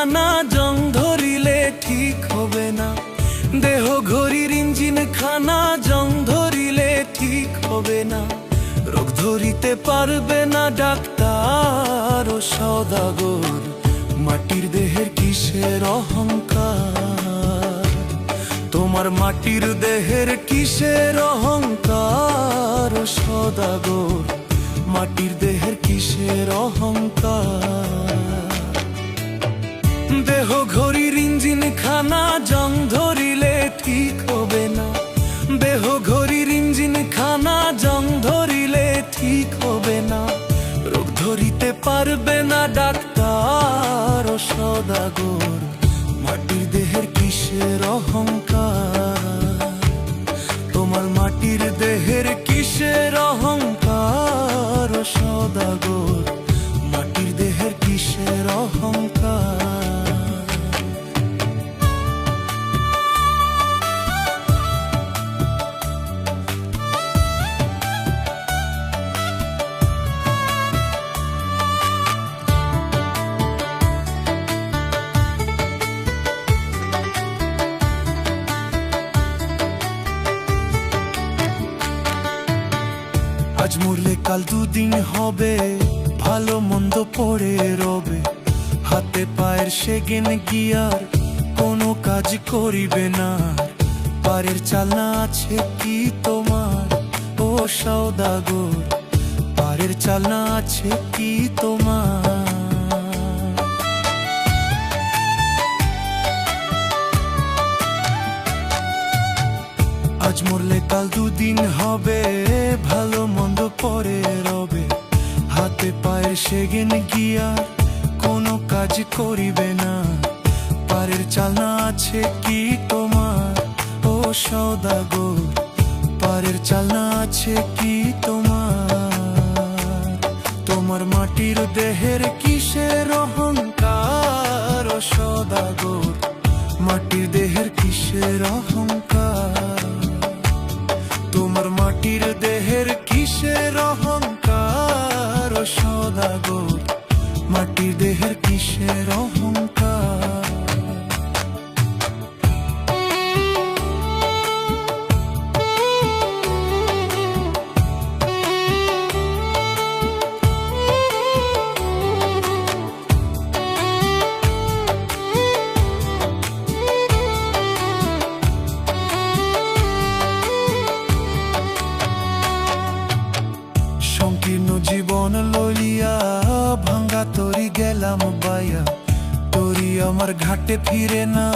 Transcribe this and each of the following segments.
খানা জং ধরিলে ঠিক হবে না। দেহ ঘড়ির ইঞ্জিন খানা জং ধরিলে ঠিক হবে না। রোগ ধরিতে পারবে না ডাক্তার ও সওদাগর। মাটির দেহের কিসের অহংকার? তোমার মাটির দেহের কিসের অহংকার ও সওদাগর? মাটির দেহের কিসের অহংকার? দেহ ঘড়ির ইঞ্জিন খানা জং ধরিলে ঠিক হবে না। দেহ ঘড়ির ইঞ্জিন খানা জং ধরিলে ঠিক হবে না। রোগ ধরিতে পারবে না ডাক্তার ও সওদাগর। মাটির দেহের কিসের অহংকার? তোমার মাটির দেহের কিসের অহংকার ও সওদাগর? মাটির দেহের কিসের অহংকার? আজ মরলে কাল দুদিন হবে, ভালো মন্দ পড়ে রবে। হাতে পায়ের সেগেন গিয়ার কোনো কাজ করিবে না। পারের চালনা আছে কি তোমার ও সওদাগর? পারের চালনা আছে কি তোমার? আজ মরলে কাল দুদিন হবে, ভালো মন্দ পরে রবে। হাতে পায়ের সেগেন গিয়ার কোনো কাজ করিবে না। পারের চালনা আছে কি তোমার ও সওদাগর? পারের চালনা আছে কি তোমার? তোমার মাটির দেহের কিসের অহংকার ও সওদাগর? মাটির দেহের কিসের অহংকার? তোমার মাটির দেহের কিসের অহংকার ও সওদাগর? মাটির দেহের কিসের অহংকার? সংকীর্ণ জীবন লইয়া ভাঙ্গা তরি গেলাম বাইয়া। তরি আমার ঘাটে ফিরে না,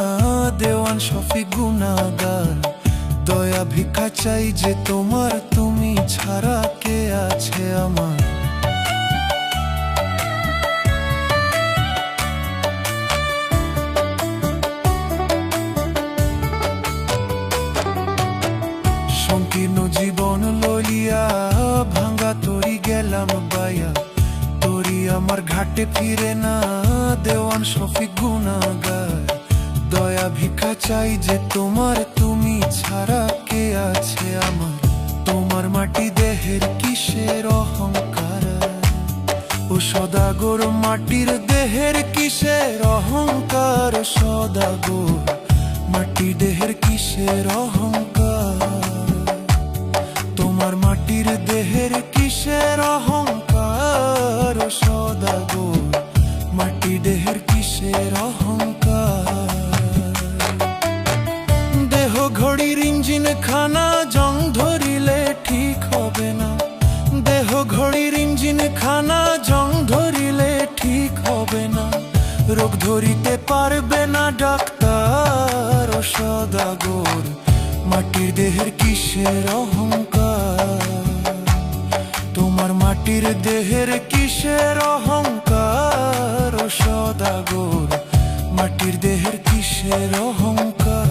দেওয়ান শফিক গুনাহগার। দয়া ভিক্ষা চাই যে তোমার, তুমি ছাড়া কে আছে আমার? সংকীর্ণ জীবন লইয়া ভাঙ্গা তরি গেলাম বাইয়া। তরি আমার ঘাটে ফিরে না, দেওয়ান শফিক গুনাহগার। দয়া ভিক্ষা চাই যে তোমার, তুমি ছাড়া কে আছে আমার? তোমার মাটি দেহের কিসের অহংকার ও সওদাগর? মাটির দেহের কিসের অহংকার ও সওদাগর? মাটির দেহের কিসের অহংকার? তোমার মাটির দেহের কিসের অহংকার ও সওদাগর? মাটির দেহের কিসের অহংকার? দেহ ঘড়ির ইঞ্জিন খানা জং ধরিলে ঠিক হবে না। দেহ ঘড়ির ইঞ্জিন খানা জং ধরিলে ঠিক হবে না। রোগ ধরিতে পারবে না ডাক্তার ও সওদাগর। মাটির দেহের কিসের অহংকার? তোমার মাটির দেহের কিসের অহংকার ও সওদাগর? মাটির দেহের কিসের অহংকার?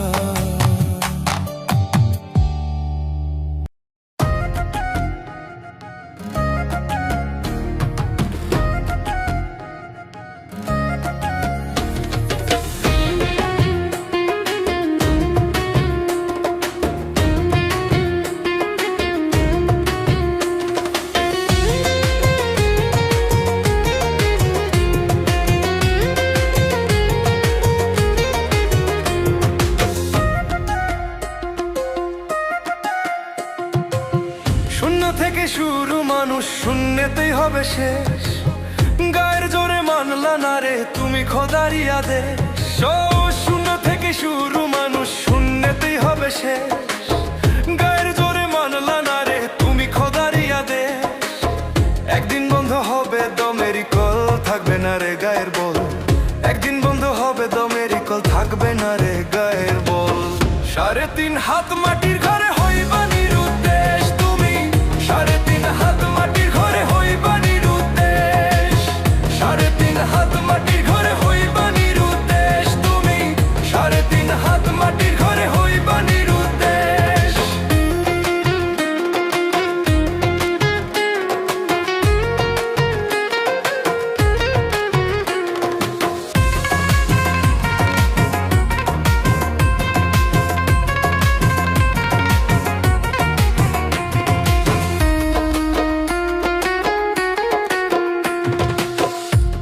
হবে শেষ। গায়ের জোরে মানলা না রে তুমি খোদারি আদেশ। শূন্য থেকে শুরু, মানুষ শূন্যতেই হবে শেষ। গায়ের জোরে মানলা না রে তুমি খোদারি আদেশ। একদিন বন্ধ হবে দমের কল, থাকবে না রে গায়ের বল। একদিন বন্ধ হবে দমের কল, থাকবে না রে গায়ের বল। 3.5 হাত মাটির ঘরে হইবা নিরুদ্দেশ তুমি। 3.5 হাত মাটির ঘরে হইবা নিরুদ্দেশ। 3.5 হাত মাটির ঘরে হইবা নিরুদ্দেশ তুমি। 3.5 হাত মাটির ঘরে হইবা নিরুদ্দেশ।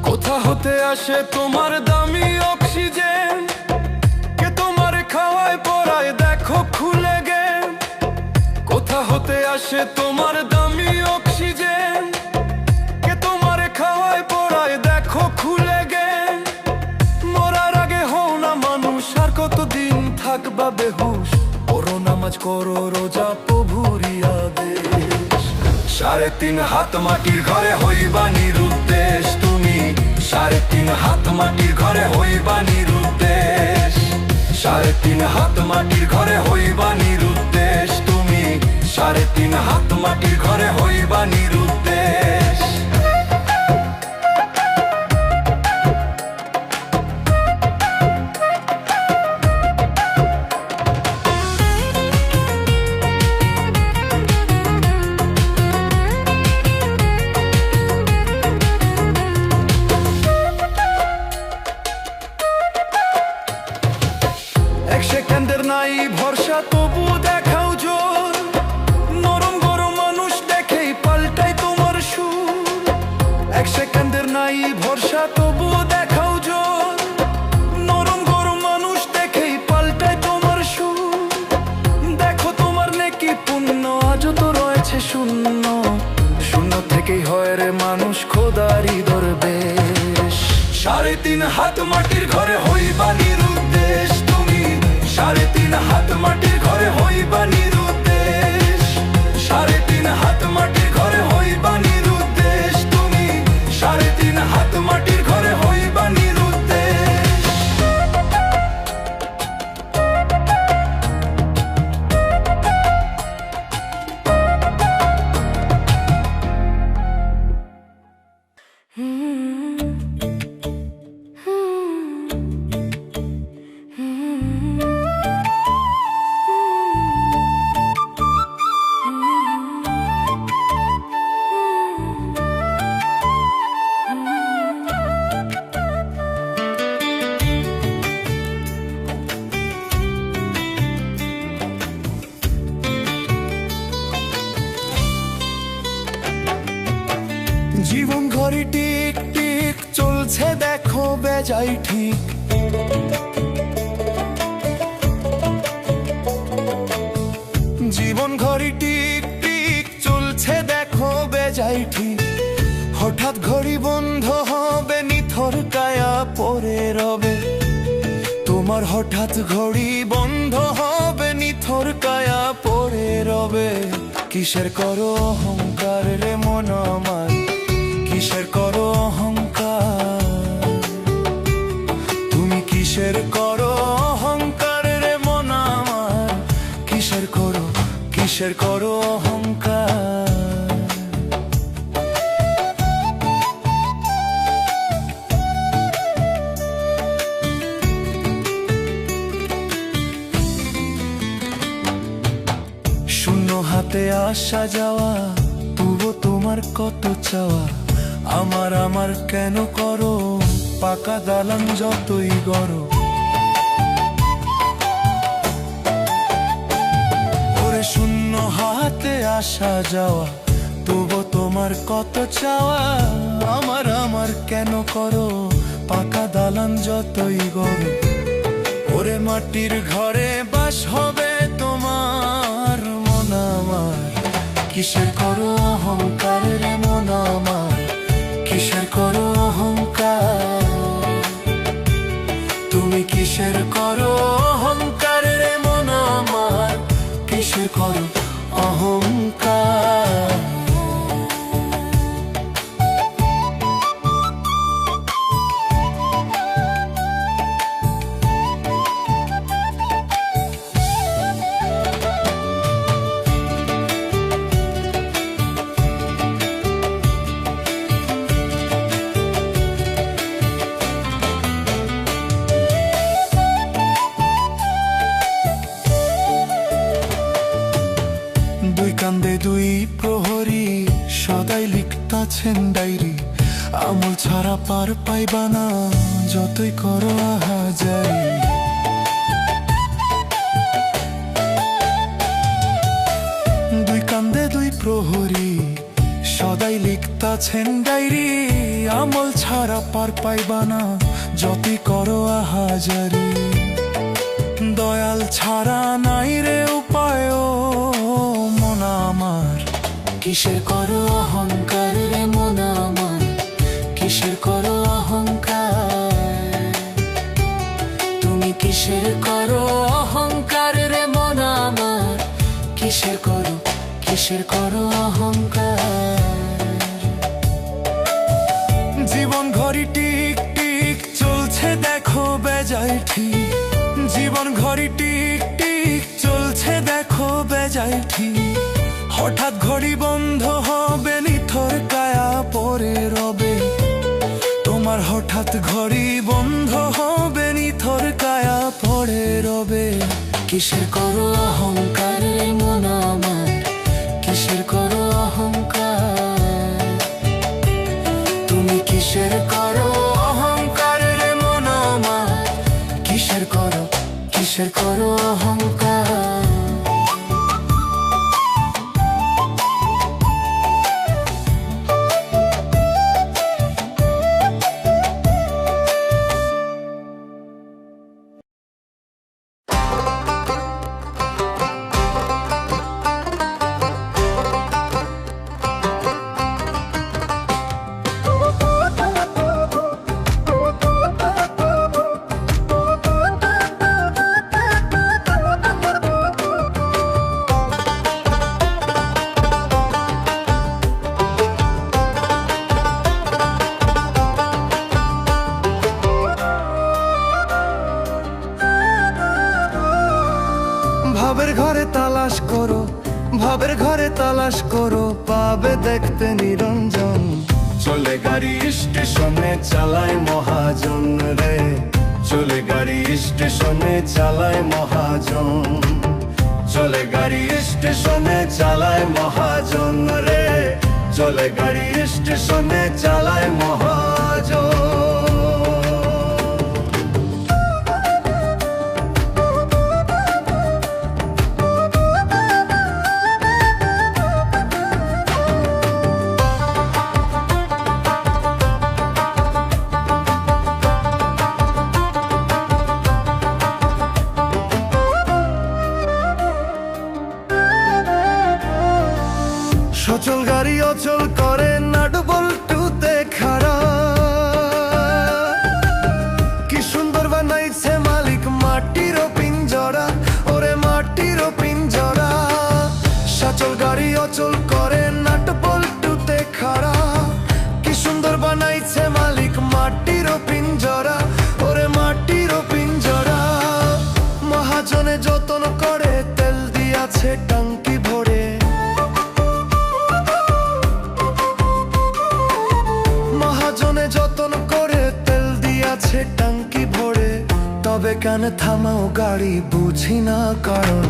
কোথা হতে আসে তোমার দামি অক্সিজেন? কে তোমার খাওয়ায় পরায় দেখো খুলে গে। কোথা হতে আসে তোমার দামি অক্সিজেন? কে তোমার খাওয়ায় পরায় দেখো খুলে গে। মরার আগে হও না মানুষ, আর কতদিন থাকবা বেহুশ। পড়ো নামাজ করো রোজা, প্রভুরি আদেশ। 3.5 হাত মাটির ঘরে হইবা নিরুদ্দেশ তুমি। 3.5 হাত মাটির ঘরে হইবা নিরুদ্দেশ। 3.5 হাত মাটির ঘরে হইবা নিরুদ্দেশ তুমি। 3.5 হাত মাটির ঘরে হইবা নিরুদ্দেশ। এক সেকেন্ডের নাই ভরসা, তবু দেখাও জোর। নরম গরম মানুষ দেখেই পাল্টাই তোমার সুর। এক সেকেন্ডের নাই ভরসা, তবু দেখাও জোর। নরম গরম মানুষ দেখেই পাল্টাই তোমার সুর। দেখো তোমার নেকি পুণ্য আজও তো রয়েছে শূন্য। শূন্য থেকেই হয় রে মানুষ খোদারি দরবেশ। 3.5 হাত মাটির ঘরে হইবা নিরুদ্দেশ তুমি। 3.5 হাত মাটির ঘরে হইবা নিরুদ্দেশ। 3.5 হাত মাটির ঘরে হইবা নিরুদ্দেশ তুমি। 3.5 হাত মাটির ঘরে হইবা নিরুদ্দেশ। জীবন ঘড়ি টিক টিক চলছে দেখো বেজাই ঠিক। জীবন ঘড়ি টিক টিক চলছে দেখো বেজাই ঠিক। হঠাৎ ঘড়ি বন্ধ হবে, নিথর কায়া পড়ে রবে। তোমার হঠাৎ ঘড়ি বন্ধ হবে, নিথর কায়া পড়ে রবে। কিসের করো অহংকার রে মন আমার? কিসের করো অহংকার? তুমি কিসের করো অহংকার রে মন আমার? কিসের করো অহংকার? শূন্য হাতে আসা যাওয়া, তবু তোমার কত চাওয়া। আমার কেন করো পাকা দালান যতই গড়ো। ওরে শূন্য হাতে আসা যাওয়া, তবু তোমার কত চাওয়া। আমার কেন করো পাকা দালান যতই গড়ো। ওরে মাটির ঘরে বাস হবে তোমার মন আমার। কিসের করো অহংকার রে মন আমার? কিসের করো অহংকার, তুমি কিসের করো অহংকার রে মন আমার, কিসের করো অহংকার। দুই কান্দে দুই প্রহরী সদাই লিখতাছেন ডায়েরি, আমল ছাড়া পার পাইবা না যতই করো আহাজারি। দুই কান্দে দুই প্রহরী সদাই লিখতাছেন ডায়েরি, আমল ছাড়া পার পাইবা না যতই করো আহাজারি। দয়াল ছাড়া নাই রে উপায় মন আমার, কিসের করো অহংকার রে মন আমার, কিসের করো অহংকার, তুমি কিসের করো অহংকার রে মন আমার, কিসের করো অহংকার। জীবন ঘড়ি টিক টিক চলছে দেখো বেজায় ঠিক, জীবন ঘড়ি টিক টিক চলছে দেখো বেজায় ঠিক, হঠাৎ ঘড়ি বন্ধ হবে নিথর কায়া পরে রবে, তোমার হঠাৎ ঘড়ি বন্ধ হবে নিথর কায়া পরে রবে। কিসের করো অহংকার রে মন আমার, কিসের করো অহংকার, তুমি কিসের করো অহংকার রে মন আমার, কিসের করো অহংকার। ভাবের ঘরে তালাশ করো, ভাবের ঘরে তালাশ করো, পাবে দেখতে নিরঞ্জন। চলে গাড়ি স্টেশনে চালায় মহাজন রে, চলে গাড়ি স্টেশনে চালায় মহাজন, চলে গাড়ি স্টেশনে চালায় মহাজন রে, চলে গাড়ি স্টেশনে চালায় মহাজন। সচল গাড়ি অচল করে নাট বল্টুতে খাড়া, কি সুন্দর বানাইছে মালিক মাটির পিঞ্জরা, ওরে মাটির পিঞ্জরা। সচল গাড়ি অচল করে নাট বল্টুতে খাড়া, কি সুন্দর বানাইছে মালিক মাটির পিঞ্জরা, ওরে মাটির পিঞ্জরা। মহাজনে যতন করে তেল দিয়াছে টাঙ্কি ভরে, যতন করে তেল দিয়াছে টাঙ্কি ভরে, তবে কেন থামাও গাড়ি বুঝি না কারণ।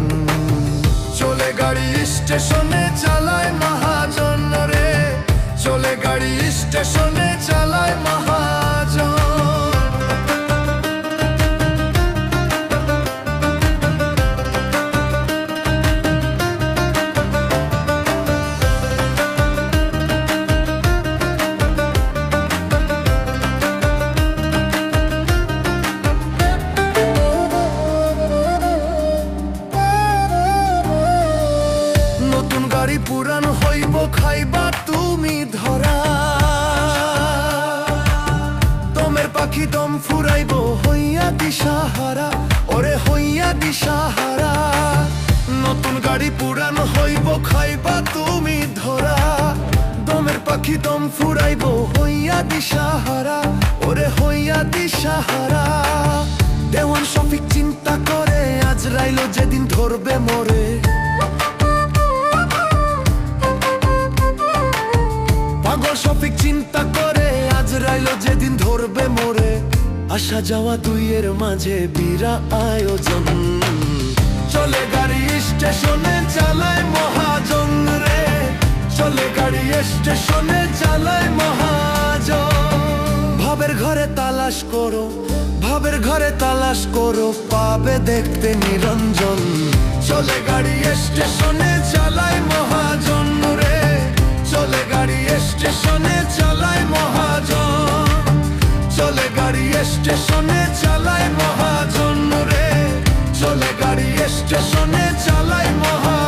চলে গাড়ি স্টেশনে চালায় মহাজন রে, চলে গাড়ি স্টেশনে চালায় মহাজন। পুরানো হইব খাইবা তুমি ধরা, পাখি দম ফুরাইবো হইয়া দিশাহারা, ওরে হইয়া দিশাহারা। দেওয়ান শফিক চিন্তা করে আজরাইল যেদিন ধরবে মোরে। পাগল শফিক চিন্তা করে আজরাইল যেদিন ধরবে মোরে। আসা যাওয়া দুইয়ের মাঝে বিরা আয়োজন, চলে গাড়ি স্টেশনে চালায় মহাজন রে, চলে গাড়ি স্টেশনে চালায় মহাজন। ভাবের ঘরে তালাশ করো, ভাবের ঘরে তালাশ করো, পাবে দেখতে নিরঞ্জন। চলে গাড়ি স্টেশনে চালায় মহাজন রে, চলে গাড়ি স্টেশনে চালায় মহাজন। চলে গাড়ি স্টেশনে চালায় মহাজন রে, চলে গাড়ি স্টেশনে চালায় মহাজন।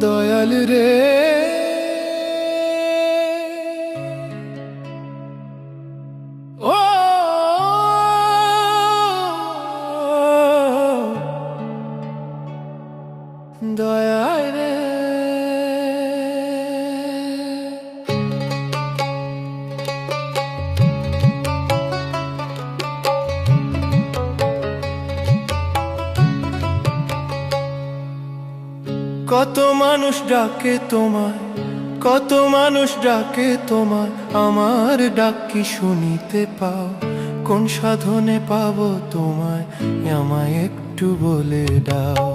দয়াল রে ও দয়াল রে, কত মানুষ ডাকে তোমায়, কত মানুষ ডাকে তোমায়, আমার ডাক কি শুনিতে পাও? কোন সাধনে পাবো তোমায়, আমায় একটু বলে দাও।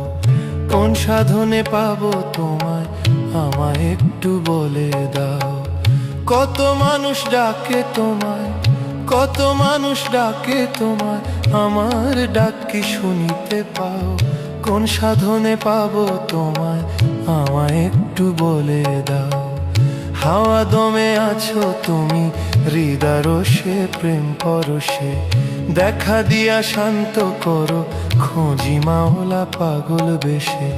কোন সাধনে পাবো তোমায়, আমায় একটু বলে দাও। কত মানুষ ডাকে তোমায়, কত মানুষ ডাকে তোমায়, আমার ডাক কি শুনিতে পাও? কোন সাধনে পাবো তোমায়, আমায় একটু বলে দাও। হাওয়া দমে আছো তুমি হৃদরসে প্রেম পরশে, দেখা দিয়া শান্ত করো খোঁজি মাওলা পাগল বেশে।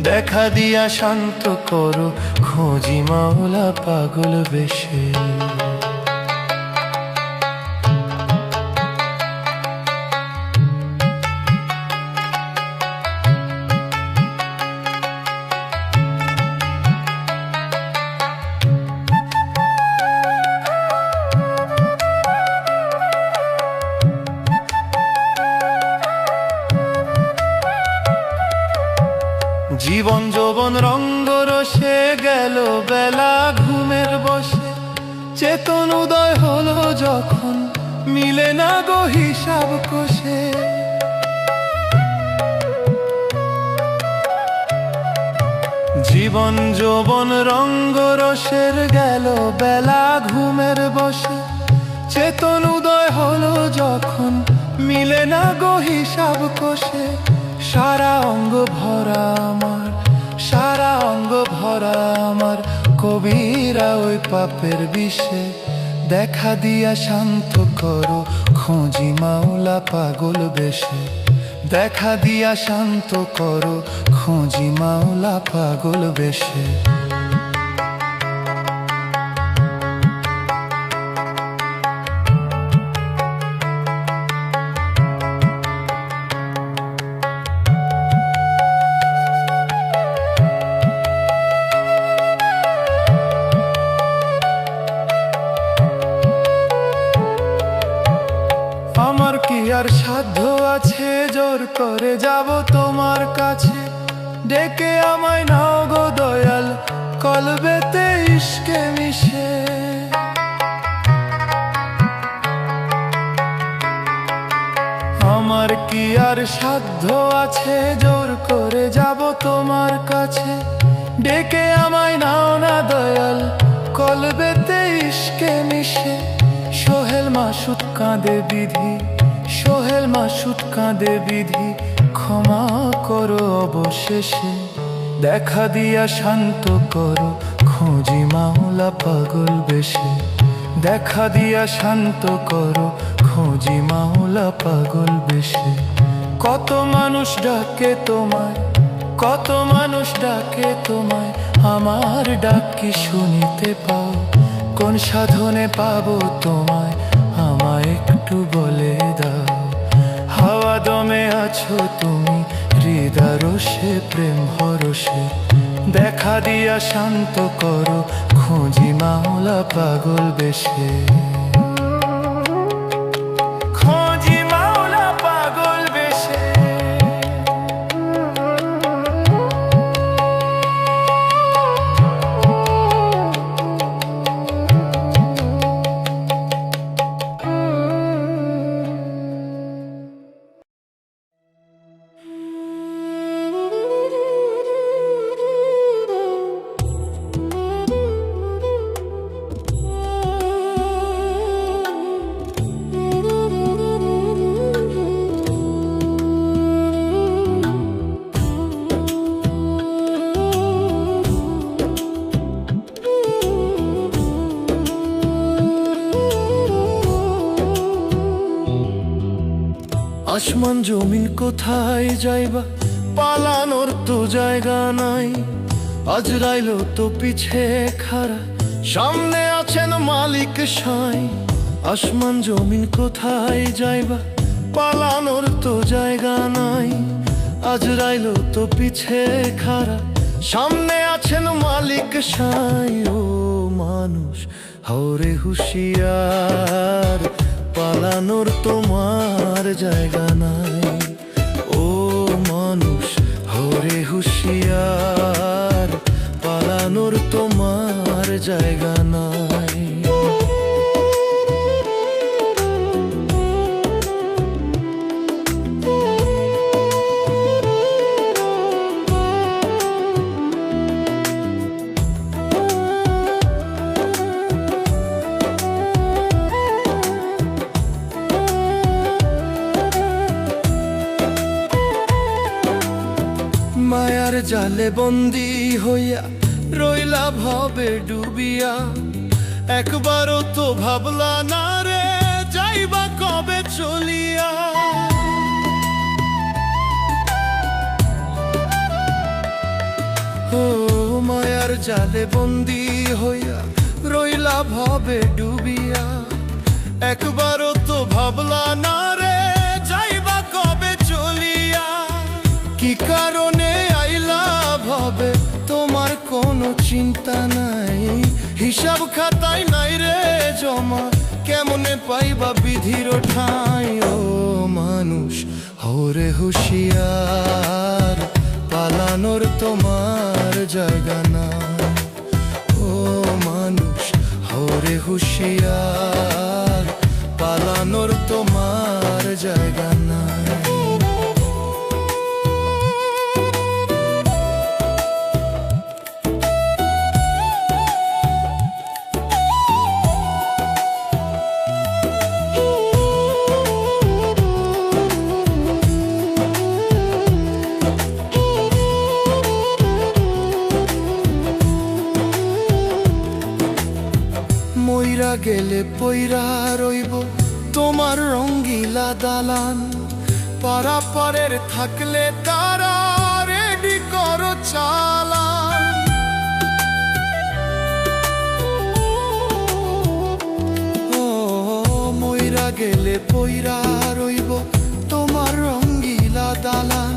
দেখা দিয়া শান্ত করো খোঁজি মাওলা পাগল বেশে। জীবন যৌবন রঙ্গ রসে গেল বেলা ঘুমের বসে, চেতন উদয় হলো যখন মিলে না গো হিসাব কষে। জীবন যৌবন রঙ্গ রসের গেল বেলা ঘুমের বসে, চেতন উদয় হলো যখন মিলে না গো হিসাব কষে। সারা অঙ্গ ভরা আমার, সারা অঙ্গ ভরা আমার, কবিরা ওই পাপের বিষে। দেখা দিয়া শান্ত করো খোঁজি মাওলা পাগল বেশে। দেখা দিয়া শান্ত করো খোঁজি মাওলা পাগল বেশে। আমার কি আর সাধ্য আছে জোর করে যাব তোমার কাছে, ডেকে আমায় নাও গো দয়াল কলবেতে ইশকে মিশে। আমার কি আর সাধ্য আছে জোর করে যাব তোমার কাছে, ডেকে আমায় নাও না দয়াল কলবেতে ইশকে মিশে। সোহেল মাসুদ কাঁদে বিধি, সোহেল মাসুদ কাঁদে বিধি, ক্ষমা করো অবশেষে। দেখা দিয়া শান্ত করো খোঁজি মাওলা পাগল বেশে। দেখা দিয়া শান্ত করো খোঁজি মাওলা পাগল বেশে। কত মানুষ ডাকে তোমায়, কত মানুষ ডাকে তোমায়, আমার ডাক কি শুনিতে পাও? কোন সাধনে পাবো তোমায়, আমায় একটু বলে দাও। হাওয়া দমে আছো তুমি, হৃদয় রসে প্রেম হরসে, দেখা দিয়া শান্ত করো, খুঁজি মাওলা পাগল বেশে। খুঁজি মাওলা পাগল বেশে। আসমান জমিন কোথায় যাইবা, পালানোর তো জায়গা নাই। আজরাইলো তো পিছে খাড়া, সামনে আছেন মালিক সাই। আসমান জমিন কোথায় যাইবা, পালানোর তো জায়গা নাই। আজরাইলো তো পিছে খাড়া, সামনে আছেন মালিক সাই। ও মানুষ হরে হুঁশিয়ার, পালানোর তোমার জায়গা নাই। ও মানুষ হরে হুঁশিয়ার, পালানোর তোমার জায়গা নাই। মায়ার জালে বন্দি হইয়া রইলা ভবে ডুবিয়া, একবারও তো ভাবলা না রে যাইবা কবে চলিয়া। ও মায়ার জালে বন্দি হইয়া রইলা ভবে ডুবিয়া, একবারও তো ভাবলা না রে যাইবা কবে চলিয়া। কি কারণে আইলা ভবে, তোমার কোনো চিন্তা নাই। হিসাব খাতায় নাই রে জমা, কেমনে পাইবা বিধির ঠাঁই। ও মানুষ হরে হুঁশিয়ার, পালানোর তোমার জায়গা নাই। ও মানুষ হরে হুঁশিয়ার, পালানোর তোমার জায়গা নাই। মইরা গেলে পইরা রইব তোমার রঙ্গিলা দালান, পারাপারের থাকলে তারা রেডি করো চালান। ও মইরা গেলে পইরা রইব তোমার রঙ্গিলা দালান,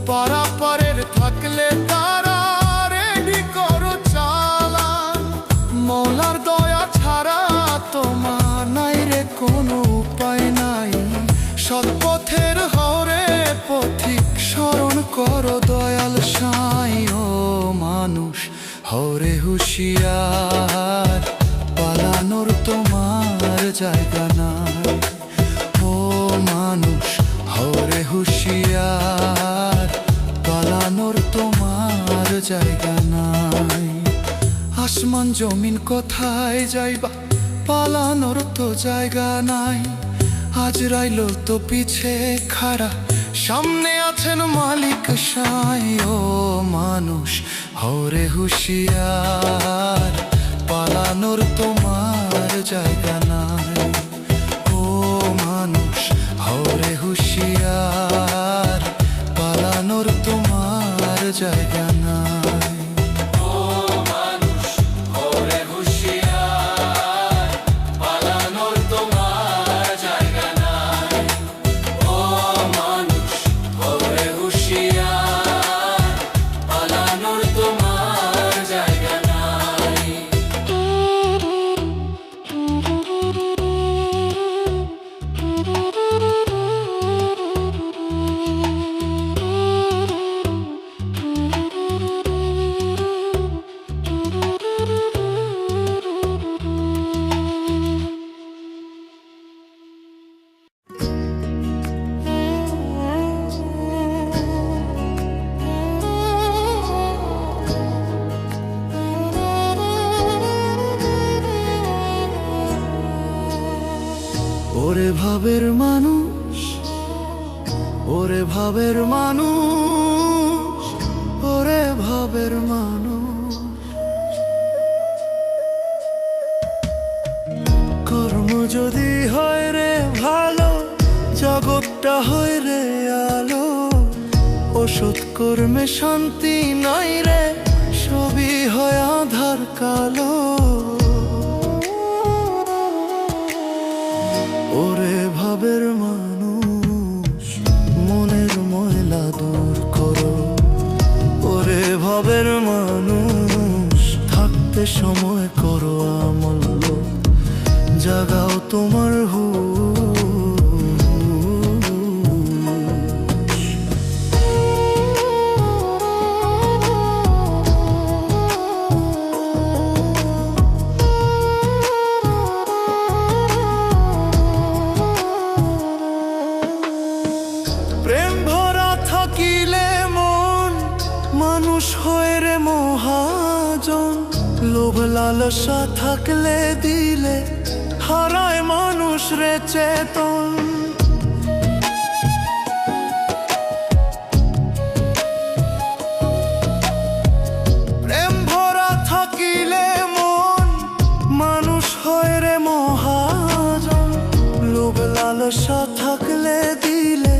পারাপারের থাকলে তারা রেডি করো চালান। মৌলার দয়া ছাড়া তোমার নাই রে কোনো উপায় নাই। সৎপথের হরে পথিক স্মরণ করো দয়াল সাই। ও মানুষ হরে হুঁশিয়ার, পালানোর তোমার জায়গা নাই। ও মানুষ হরে হুঁশিয়ার, পালানোর তোমার জায়গা নাই। আসমান জমিন কোথায় যাইবা, পালানোর তো জায়গা নাই। আজরাইলো তো পিছে খাড়া, সামনে আছেন মালিক সাই। ও মানুষ হরে হুঁশিয়ার, পালানোর তোমার জায়গা নাই। ও মানুষ হরে হুঁশিয়ার, পালানোর তোমার জায়গা নাই। ও মানুষ ওরে হুঁশিয়ার, পালানোর তোমার জায়গা নাই। ও মানুষ ওরে হুঁশিয়ার, পালানোর তোমার জায়গা নাই। ওরে ভাবের মানুষ, ওরে ভাবের মানুষ, ওরে ভাবের মানুষ, কর্ম যদি হয় রে ভালো, জগৎটা হয় রে আলো। ওষুধ কর্মে শান্তি নাই রে, সবই হয় আধার কালো। ওরে ভাবের মানুষ, মনের ময়লা দূর করো। ওরে ভাবের মানুষ, থাকতে সময় করো আমল, জাগাও তোমার মানুষ হয় রে মহাজন। লোভ লালসা থাকলে দিলে হারায় মানুষ রে চেতন। প্রেম ভরা থাকিলে মন, মানুষ হয় রে মহাজন। লোভ লালসা থাকলে দিলে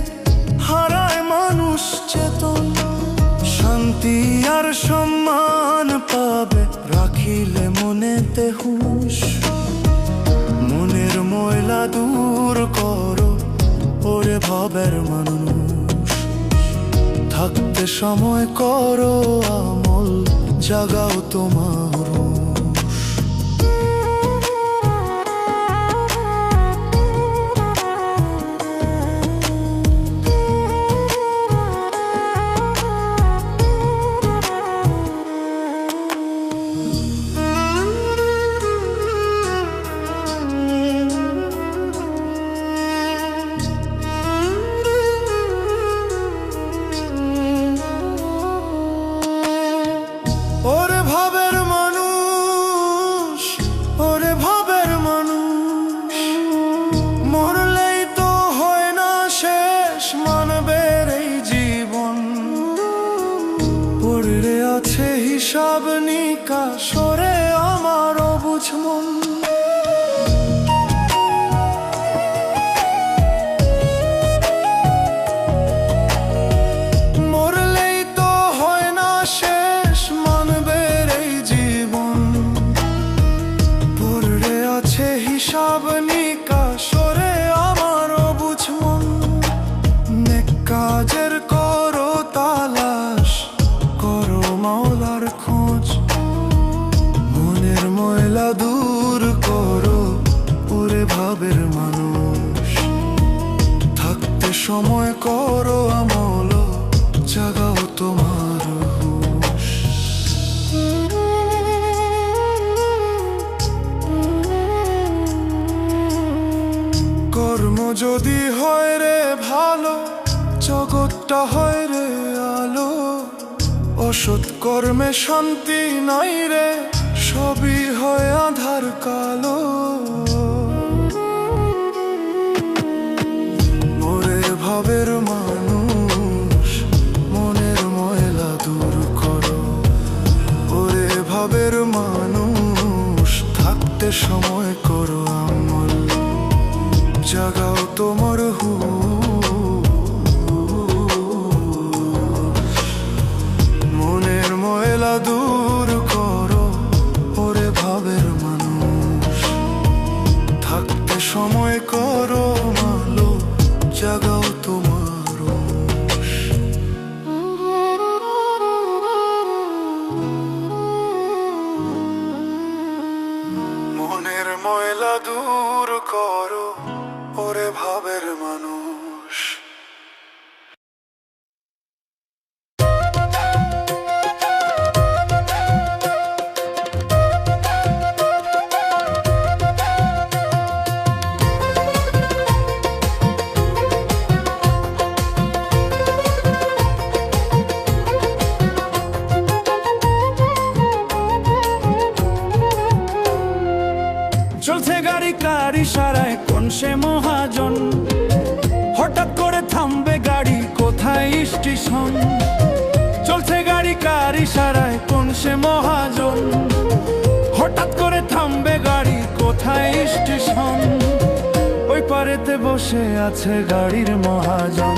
হারায় মানুষ চেতন। শান্তি আর সম্মান পাবে রাখিলে মনেতে হুঁশ। মনের ময়লা দূর করো, ওরে ভাবের মানুষ, থাকতে সময় করো আমল, জাগাও তোমার আছে হিসাব নিকাশ রে আমার অবুঝ মন। মরলেই তো হয় না শেষ, মানবে এই জীবন। পড়ে আছে হিসাব নিকাশ রে আমার অবুঝ মন। নেক কাজের করো তালাশ, করো মাওলার খোঁজ। মনের ময়লা দূর করো, ওরে ভাবের মানুষ, থাকতে সময় করো আমল, জাগাও তোমার হুঁশ। কর্ম যদি হয় রে ভালো, জগৎটা হয় রে আলো। অসৎ কর্মে শান্তি নাই রে, সবই হয় আধার কালো। ওরে ভাবের মানুষ, মনের ময়লা দূর করো। ওরে ভাবের মানুষ, থাকতে সময় করো আমল, জাগাও তোমার হুঁশ। সময় করো আলো জাগাও তোমার রোষ। মনের ময়লা দূর করো ওরে ভাবের মানুষ। চলছে গাড়ি কার ইশারায় কোন সে মহাজন, হঠাৎ করে থামবে গাড়ি কোথায় স্টেশন। চলছে গাড়ি কার ইশারায় কোন সে মহাজন, হঠাৎ করে থামবে গাড়ি কোথায় স্টেশন। ওই পারেতে বসে আছে গাড়ির মহাজন,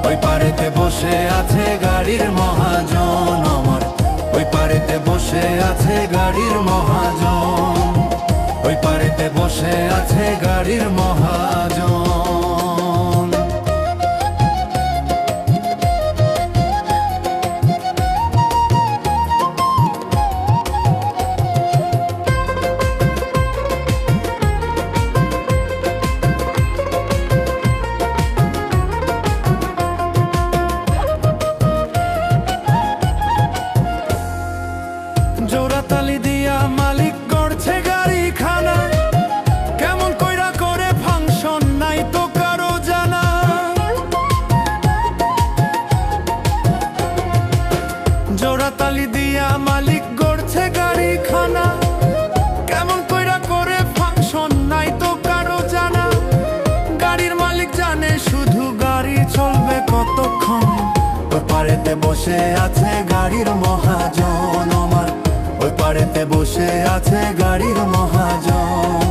ওই পারেতে বসে আছে গাড়ির মহাজন আমার। ওই পারেতে বসে আছে গাড়ির মহাজন, ওই পারেতে বসে আছে গাড়ির মহাজন। জোড়াতালি দিয়া মালিক করছে গাড়ি খানা, কেমন কইরা করে ফাংশন নাই তো কারো জানা। জোড়াতালি দিয়া মালিক করছে গাড়ি খানা, কেমন কইরা করে ফাংশন নাই তো কারো জানা। গাড়ির মালিক জানে শুধু গাড়ি চলবে কতক্ষণ। ওই পারেতে বসে আছে গাড়ির মহাজন আমার, ওই পারেতে বসে আছে গাড়ির মহাজন,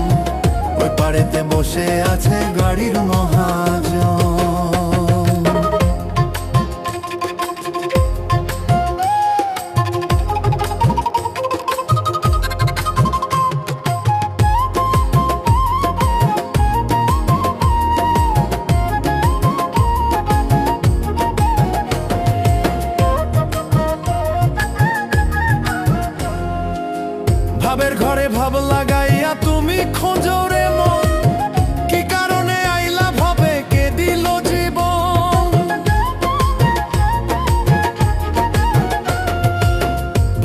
ওই পারেতে বসে আছে গাড়ির মহাজন। ভাবের ঘরে ভাব লাগাইয়া তুমি খোঁজো রে মন, কি কারণে আইলা ভাবে কে দিল জীবন।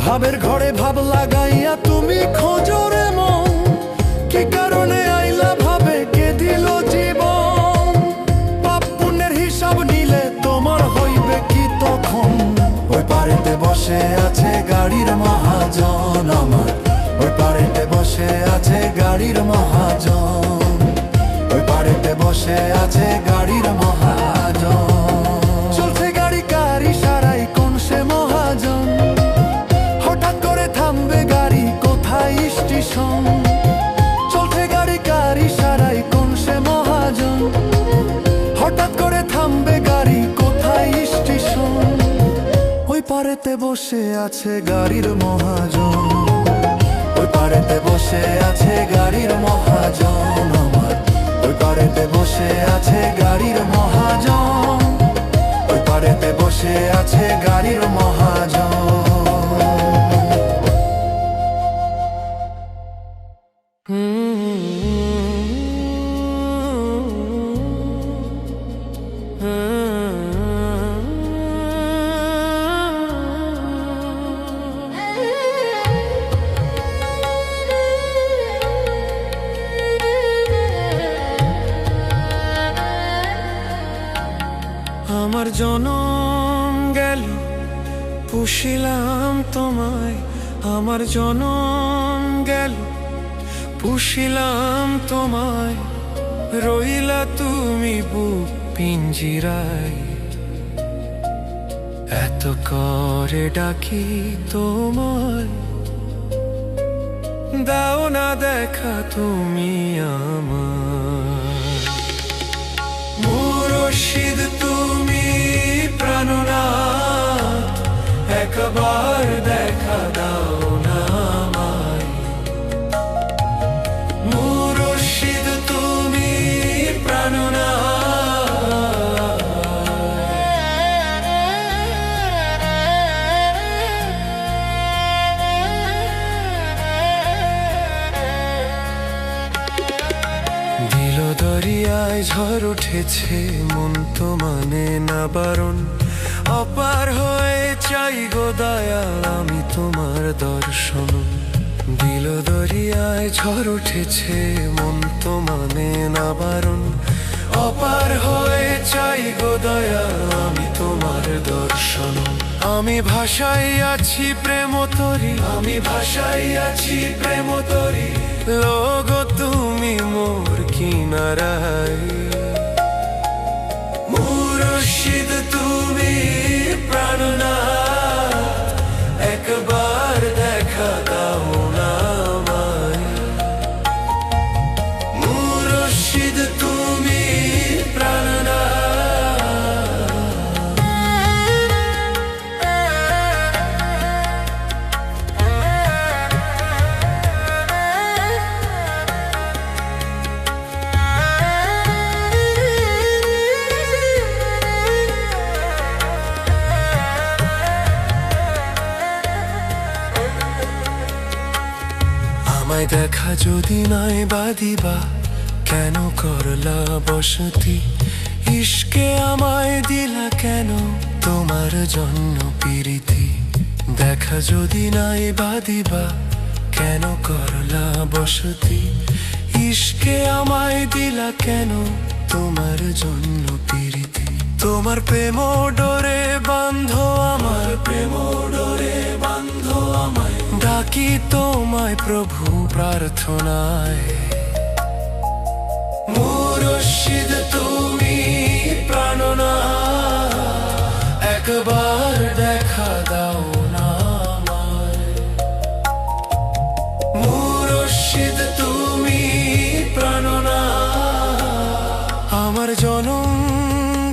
ভাবের ঘরে ভাব লাগাইয়া তুমি খোঁজো রে মন, কি কারণে আইলা ভাবে কে দিল জীবন। পাপ পুণ্যের হিসাব নিলে তোমার হইবে কি তখন। ওই পারেতে বসে আছে গাড়ির মহাজন আমার, ওই পারেতে বসে আছে গাড়ির মহাজন, ওই পারেতে বসে আছে গাড়ির মহাজন। চলছে গাড়ি কার ইশারায় কোন সে মহাজন, হঠাৎ করে থামবে গাড়ি কোথায় স্টেশন। চলছে গাড়ি কার ইশারায় কোন সে মহাজন, হঠাৎ করে থামবে গাড়ি কোথায় স্টেশন। ওই পারেতে বসে আছে গাড়ির মহাজন, ওই পারেতে বসে আছে গাড়ির মহাজন আমার। ওই পারেতে বসে আছে গাড়ির মহাজন, ওই পারেতে বসে আছে গাড়ির মহাজন। আমার জনম গেল পুষিলাম তোমায়, আমার জনম গেল পুষিলাম তোমায়। রইলা তুমি বুক পিঞ্জিরায়, এত করে ডাকি তোমায়। দাও না দেখা তুমি আমার, মুর্শিদ তুমি প্রাণনাথ, একবার দেখা দাও না আমায়। মুর্শিদ দিল দরিয়ায় ঝড় উঠেছে, মন তো মানে না বারণ। অপার হয়ে চাই গো দয়াল আমি তোমার দর্শন। দিল দরিয়ায় ঝড় উঠেছে, মন তো মানে না বারণ। অপার হয়ে চাই গো দয়াল আমি তোমার দর্শন। আমি ভাষাই আছি প্রেম তরি, আমি ভাষাই আছি প্রেম তরি। লোগো তুমি মোর কিনারায়, মুর্শিদ তুমি প্রাণনাথ। একবার দেখা দাও না আমায়, মুর্শিদ তুমি প্রাণনাথ। আমায় দেখা যদি নাই বাদিবা, কেন করলা বসতি? ইশকে আমায় দিলা কেন, তোমার জন্য প্রীতি। দেখা যদি নাই বাদিবা, কেন করলা বসতি? ইশকে আমায় দিলা কেন, তোমার জন্য প্রীতি। তোমার প্রেম ডোরে বান্ধ আমার, প্রেম ডোরে বান্ধ আমায়। ডাকি তোমায় প্রভু প্রার্থনায়, মুর্শিদ তুমি প্রাণনাথ। একবার দেখা দাও না আমায়, মুর্শিদ তুমি প্রাণনাথ। আমার জনম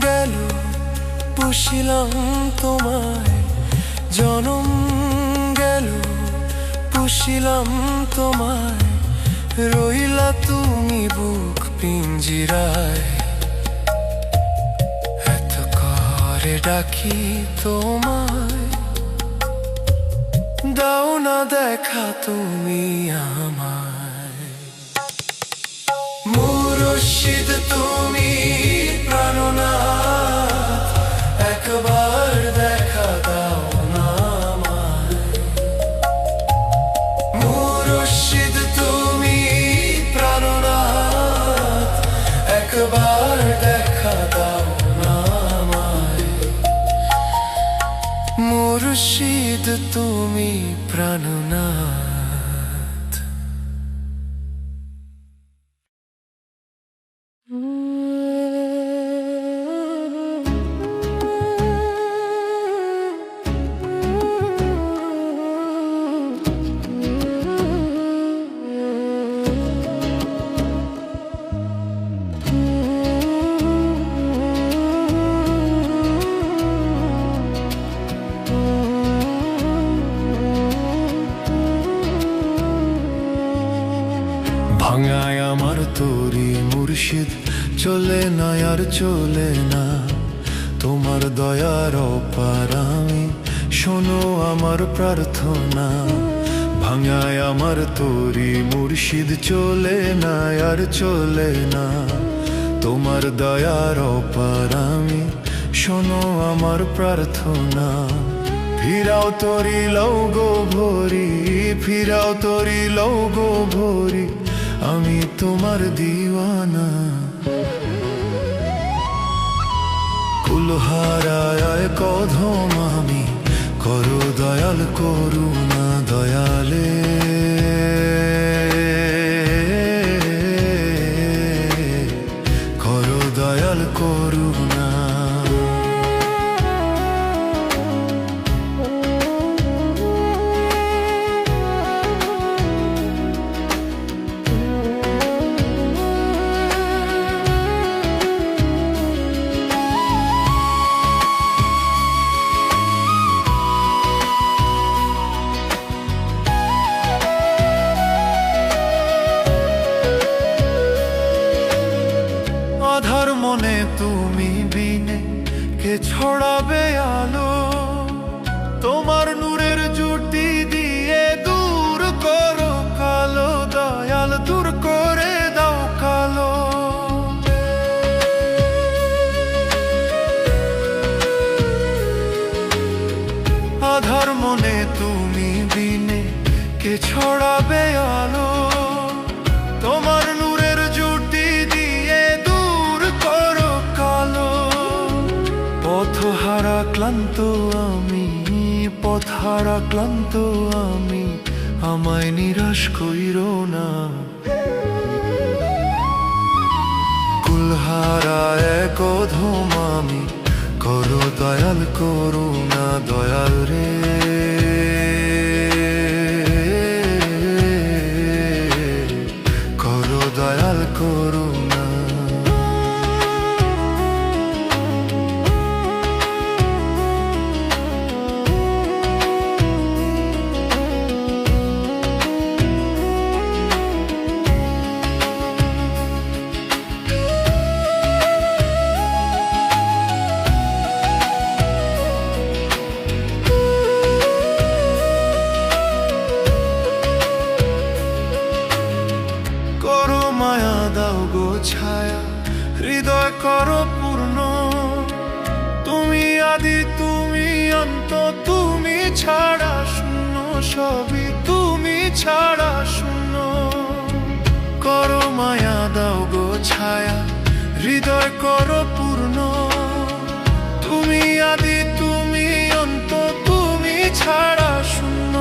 গেল পুষিলাম তোমায়, জনম গেল পুষিলাম তোমায়। রইলা তুমি বুক পিঞ্জিরায়, এত করে ডাকি তোমায়। দাও না দেখা তুমি আমায়, মুর্শিদ তুমি প্রাণনাথ। একবার দেখা দাও না আমায়, মুর্শিদ তুমি প্রাণনাথ। একবার দেখা দাও না আমায়, মুর্শিদ তুমি প্রাণনাথ। ভাঙায় আমার তরি মুর্শিদ, চলে না আর চলে না। তোমার দয়ার অপার আমি, শোনো আমার প্রার্থনা। ভাঙায় আমার তরি মুর্শিদ, চলে না আর চলে না। তোমার দয়ার অপার আমি, শোনো আমার প্রার্থনা। ফিরাও তরি লও গো ভরি, ফিরাও তরি লও গো ভরি। আমি তোমার দিওয়ানা। কুলহারায় কধম আমি, করো দয়াল করুণা দয়ালে। করো দয়াল করুণা। আধার মনে তুমি বিনে কে ছড়াবে আলো? তোমার নূরের জুটি দিয়ে দূর করো কালো, দয়াল দূর করে দাও কালো। ক্লান্ত আমি, পথহারা ক্লান্ত আমি, আমায় নিরাশ কইরো না। কুলহারা এক অধম আমি, করো দয়াল করুণা দয়াল রে। করো দয়াল করুণা। মায়া দাও গো ছায়া, হৃদয় করো পূর্ণ। তুমি আদি তুমি অন্ত, তুমি ছাড়া শূন্য, সবই তুমি ছাড়া শূন্য। করো মায়া দাও গো ছায়া, হৃদয় করো পূর্ণ। তুমি আদি তুমি অন্ত, তুমি ছাড়া শূন্য।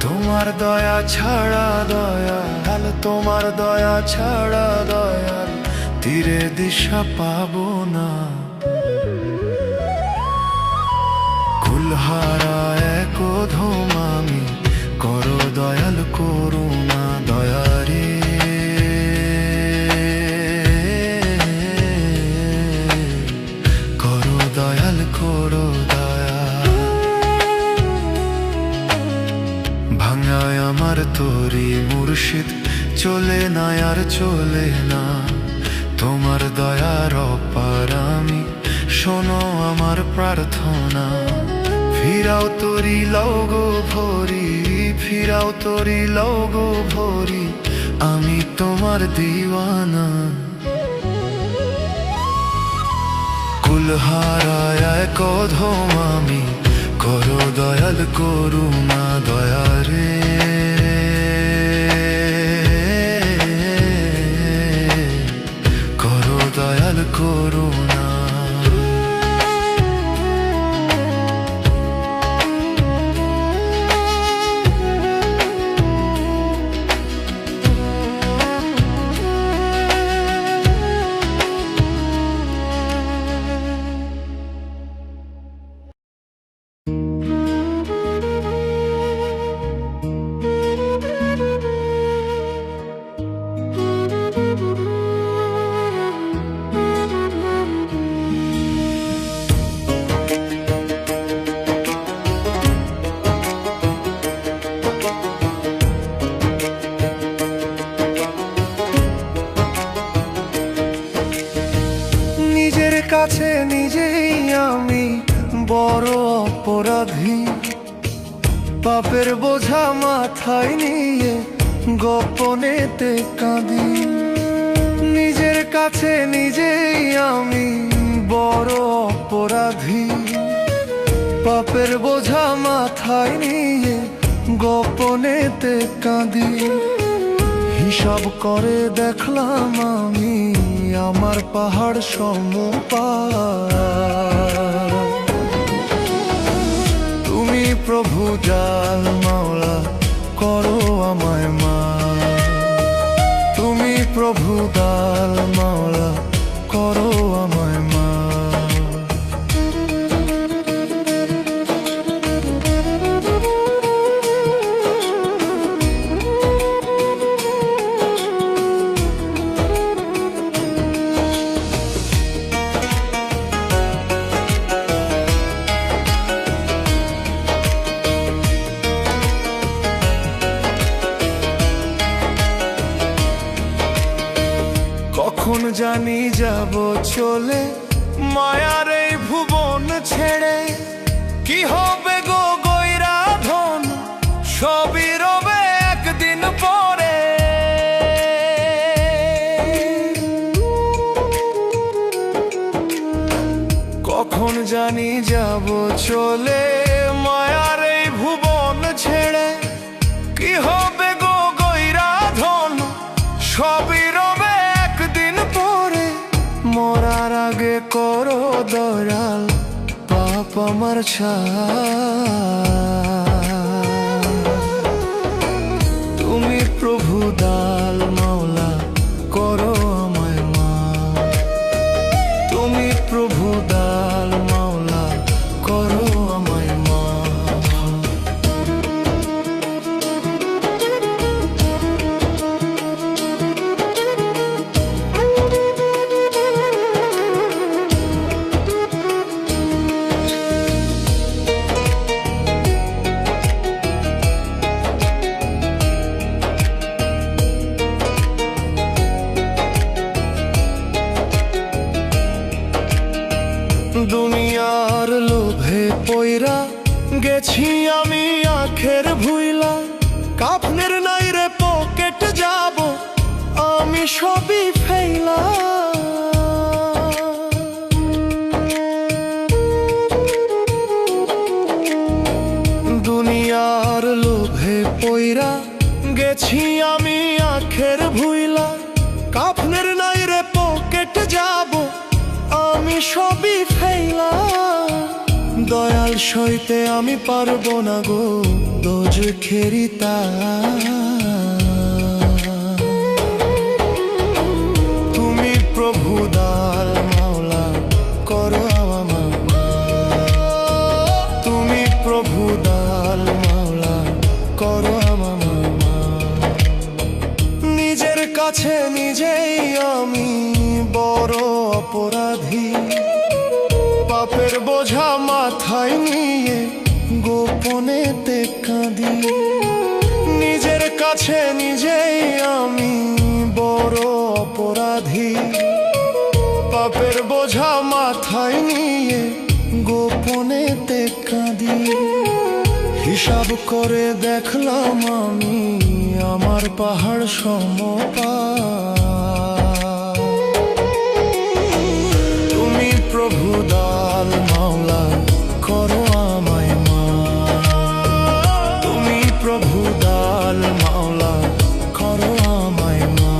তোমার দয়া ছাড়া দয়াল, তোমার দয়া ছাড়া দয়াল, তীরে দিশা পাবো না। কুলহারা এক অধম আমি, করো দয়াল করুণা দয়া রে। করো দয়াল করো দয়া। ভাঙায় আমার তরি মুর্শিদ, চলে না আর চলে না। তোমার দয়ার অপার আমি, শোনো আমার প্রার্থনা। ফিরাও তরি লও গো ভরি, ফিরাও তরি লও গো ভরি, আমি তোমার দিওয়ানা। কুলহারা এক অধম আমি, করো দয়াল করুণা দয়া রে। করো দয়াল করুণা। কাছে নিজেই আমি বড় অপরাধী, পাপের বোঝা মাথায় নিয়ে গোপনেতে কাঁদি। নিজের কাছে নিজেই আমি বড় অপরাধী, পাপের বোঝা মাথায় নিয়ে গোপনেতে কাঁদি। হিসাব করে দেখলাম আমি আমার পাহাড় সমপার। তুমি প্রভু জাল মাওলা, করো আমায় মা। তুমি প্রভু জাল মাওলা, করো আমায় মা। কখন জানি যাব চলে মায়ার এই ভুবন ছেড়ে। কি হবে গো গয়রা ধন, সবই রবে একদিন পরে। কখন জানি যাব চলে মায়ার এই ভুবন ছেড়ে। কি হবে গো গয়রা ধন, সবই রবে একদিন পরে। মরার আগে করো দয়াল, আমার তুমি প্রভু দাল মাওলা করো আমায় মা তুমি প্রভু দাল মাওলা করো আমায় মা দুনিয়ার লোভে পয়রা গেছি আমি আখের ভুইলা কাফনের নাই রে পকেট যাব আমি সবই ফেলা দুনিয়ার লোভে পয়রা গেছি আমি আখের ভুইলা কাফনের নাই রে পকেট যাব আমি সবই ফেলা দয়াল সইতে আমি পারবো না গো দোজখেরি তুমি প্রভু দাল মাওলা করো আমায় মা তুমি প্রভু দাল মাওলা করো আমায় মা নিজের কাছে নিজেই আমি বড় অপরাধী পাপের বোঝা মাথায় নিয়ে গোপনেতে কাঁদি নিজের কাছে নিজেই আমি বড় অপরাধী পাপের বোঝা মাথায় নিয়ে গোপনেতে কাঁদি হিসাব করে দেখলাম আমি আমার পাহাড় সমপা প্রভু দাল মাওলা করো আমায় মা তুমি প্রভু দাল মাওলা করো আমায় মা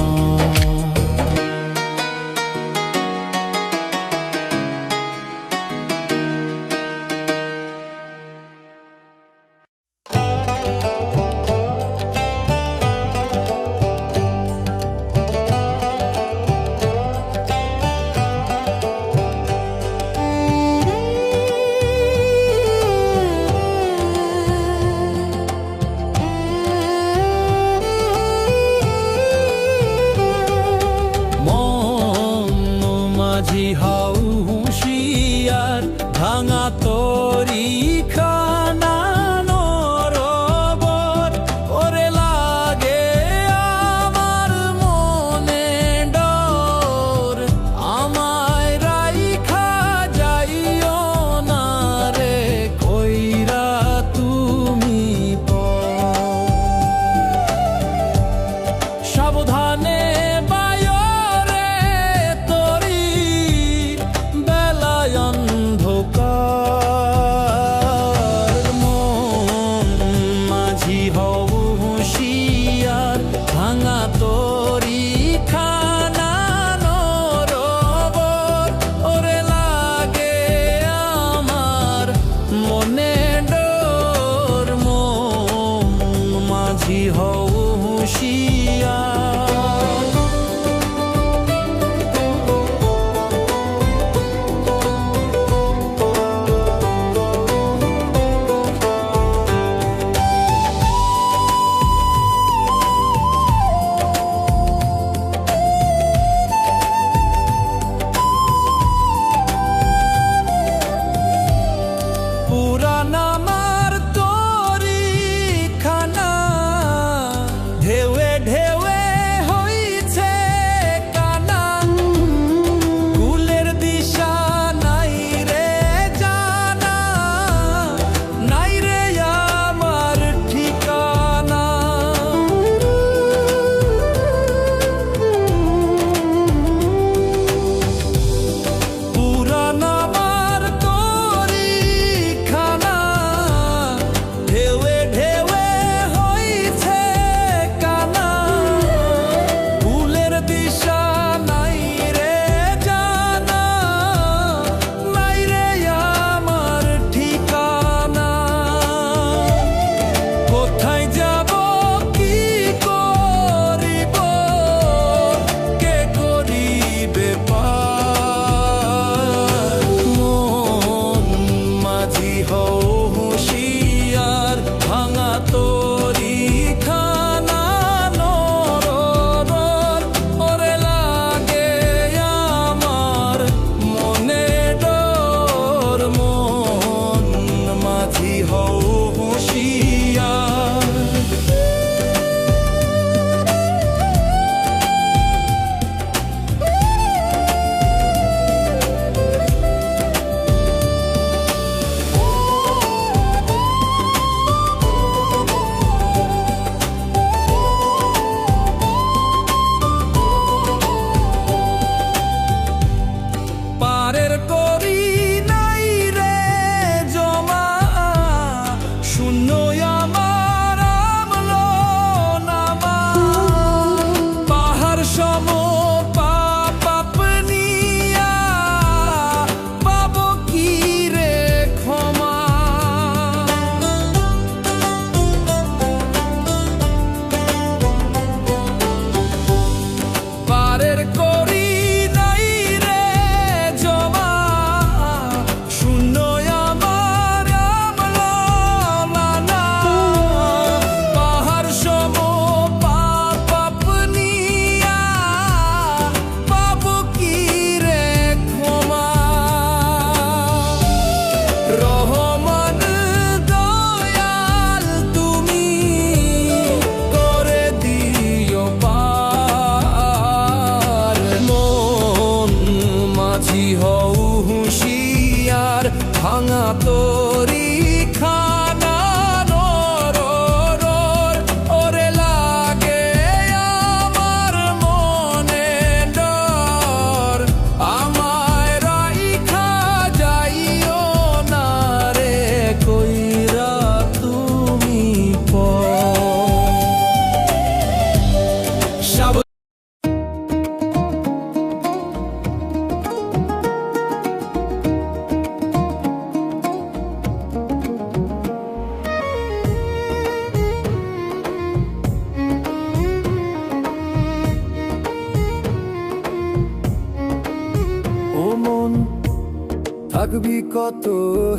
থাকবি কত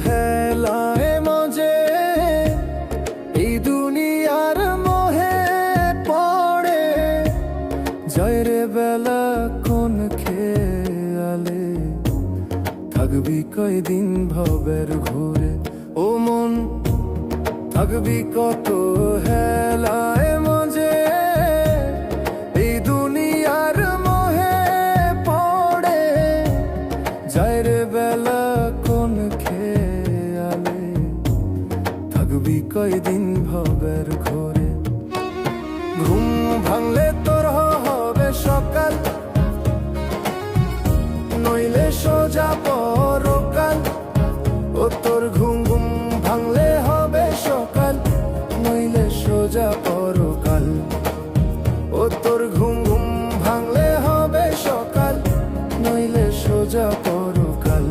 হেলায় মজে, এই দুনিয়ার মোহে পড়ে যায় রে বেলা কোন খেয়ালে। থাকবি কয়দিন ভবের ঘুরে ও মন, থাকবি কত হেলায় মজে, এই দুনিয়ার মোহে পড়ে যায় রে বেলা কোন খেয়ালে। থাকবি কয়দিন ভবের ঘুরে, ঘুম ভাঙলে তোর হবে সকাল, নইলে সোজা পরকাল। ও তোর ঘুম ঘুম ভাঙলে হবে সকাল, নইলে সোজা পরকাল। ও তোর ঘুম ঘুম ভাঙলে হবে সকাল, নইলে সোজা পরকাল।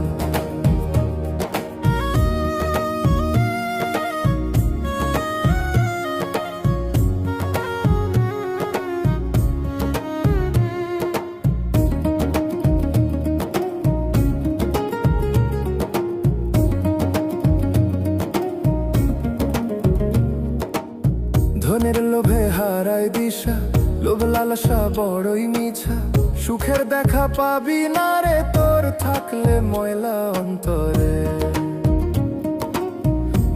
ধনের লোভে হারায় দিশা, লোভ লালসা বড়ই মিছা। সুখের দেখা পাবি না রে তোর থাকলে ময়লা অন্তরে।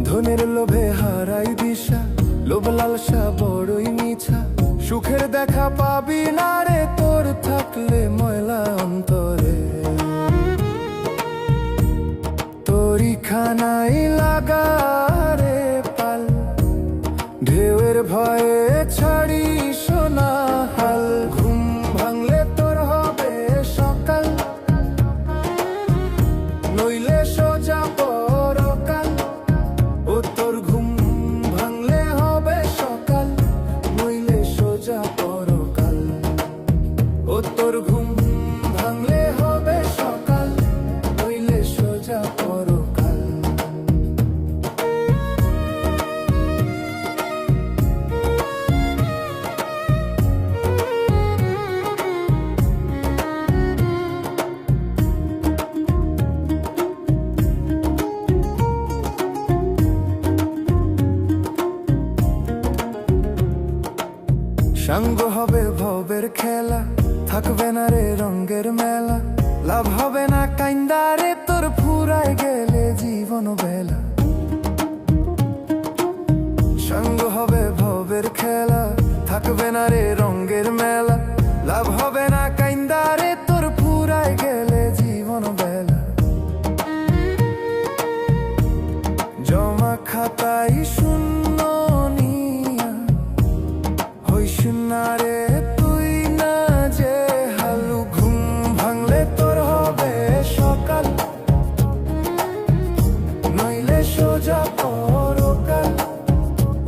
ধনের লোভে হারায় দিশা, লোভ লালসা বড়ই মিছা। সুখের দেখা পাবি না রে তোর থাকলে ময়লা অন্তরে। তোরি খানাই লাগা রে পাল, ঢেউয়ের ভয়ে ছাড়ি সোনা হাল। ঘুম ভাঙলে তোর হবে সকাল, নইলে সোজা পরকাল। ও তোর ঘুম ভাঙলে হবে সকাল, নইলে সোজা পরকাল। ও তোর ঘুম ভাঙলে হবে সকাল, নইলে সোজা পরকাল। সাঙ্গ হবে ভবের খেলা, থাকবে না রে রঙের মেলা। লাভ হবে না কাইন্দারে তোর ফুরায় গেলে জীবন বেলা। সাঙ্গ হবে ভবের খেলা, থাকবে না রে রঙের মেলা। লাভ হবে না কাইন্দারে তোর ফুরায় গেলে জীবন বেলা। জমা খাতাই শূন্য নিয়া হইস না রে তুই না যে হালু। ঘুম ভাঙলে তোর হবে সকাল, নইলে সোজা পরকাল।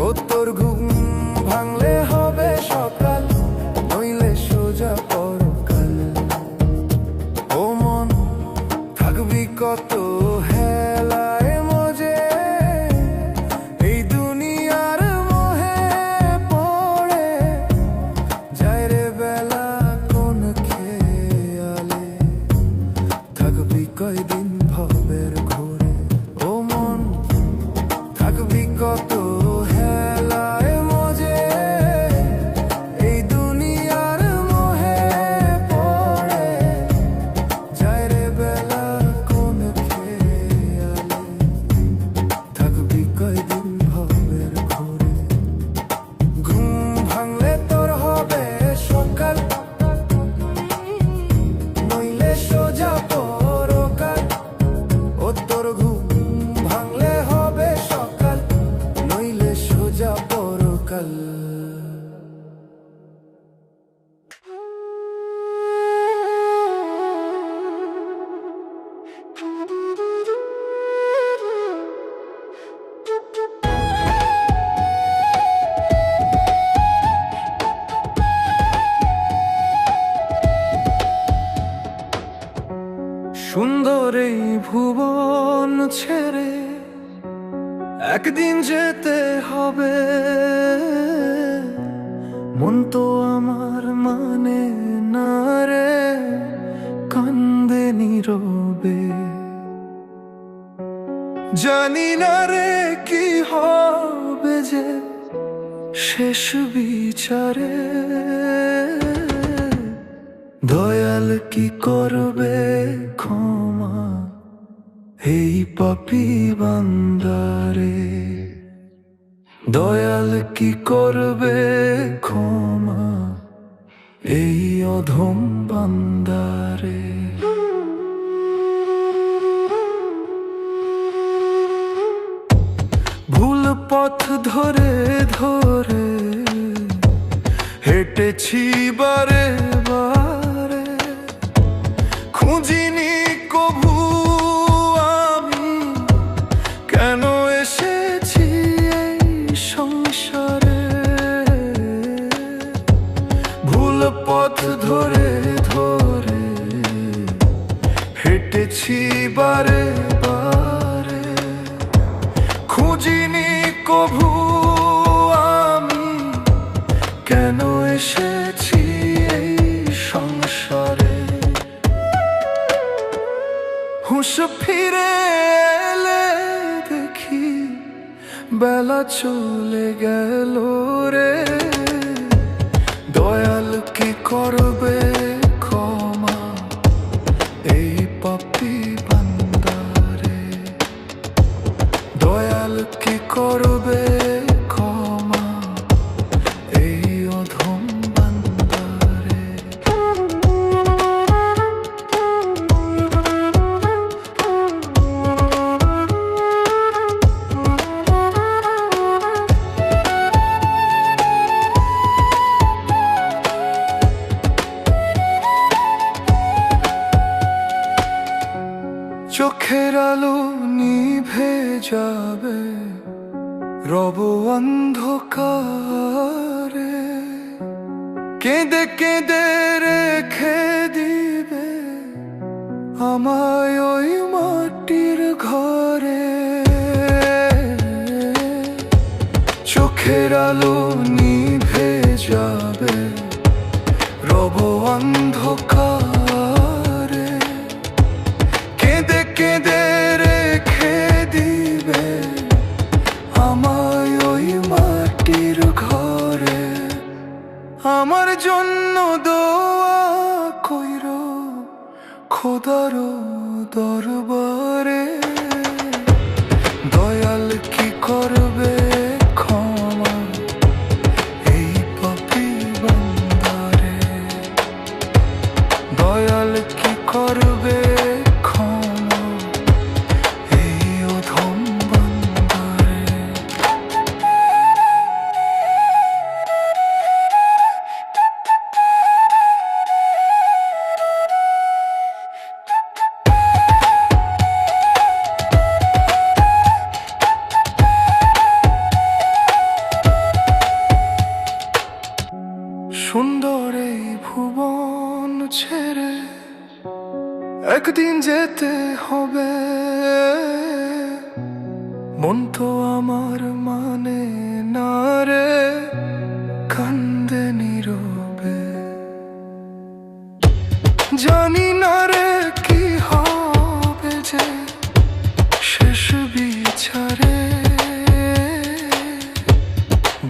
ও তোর ঘুম ভাঙলে হবে সকাল, নইলে সোজা পরকাল। ও মন থাকবি কত হেলায় মজে, এই দুনিয়ার মোহে পড়ে যায় রে বেলা কোন খেয়ালে। থাকবি কয়দিন ভবের ঘুরে ও মন, থাকবি কত হেলায় মজে, এই দুনিয়ার মোহে পড়ে যায় রে বেলা কোন খেয়ালে। থাকবি কয়দিন ভবের ঘুরে, ঘুম ভাঙলে তোর হবে সকাল, নইলে সোজা পরকাল। ও তোর ঘুম ভাঙলে হবে সকাল, নইলে সোজা পরকাল। সুন্দর এই ভুবন ছেড়ে একদিন যেতে হবে। মন তো আমার মানে না রে, কান্দে নীরবে। জানি না রে কি হবে যে শেষ বিচারে, দয়াল কি করবে ক্ষমা এই পাপী বান্দারে, দয়াল কি করবে ক্ষমা এই অধম বান্দারে। ভুল পথ ধরে ধরে হেঁটেছি বারে বারে, খুঁজিনি কভু আমি কেন এসেছি এই সংসারে। ভুল পথ ধরে ধরে হেঁটেছি বারে বারে, খুঁজিনি কভু আমি কেন এসেছি এই সংসারে। হুঁশ ফিরে এলে দেখি বেলা চলে গেল রে, দয়াল কি করবে ক্ষমা এই পাপী বান্দারে, দয়াল কি করবে ক্ষমা এই অধম বান্দারে। চোখের আলো নিভে যাবে রব অন্ধকারে, কেঁদে কেঁদে রেখে দিবে আমায় ওই মাটির ঘরে। চোখের আলো নিভে যাবে রব অন্ধকারে, কেঁদে কেঁদে রেখে দিবে আমায় ওই মাটির ঘরে। আমার জন্য দোয়া কইরো খোদার দরবারে, দয়াল কি করবে ক্ষমা এই পাপী বান্দারে, দয়াল কি করবে ক্ষমা এই অধম বান্দারে। সুন্দর এই ভুবন ছেড়ে একদিন যেতে হবে, মন তো আমার মানে না রে কান্দে নীরবে। জানি না রে কি হবে যে শেষ বিচারে,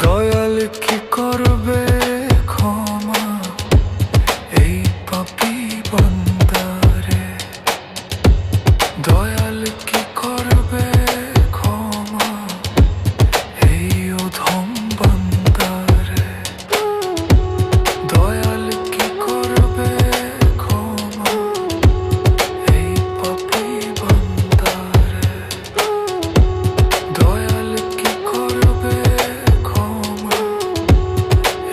দয়াল কি করবে ক্ষমা এই পাপী বান্দারে, দয়াল কি করবে ক্ষমা এই অধম বান্দারে, দয়াল কি করবে ক্ষমা এই পাপী বান্দারে, দয়াল কি করবে ক্ষমা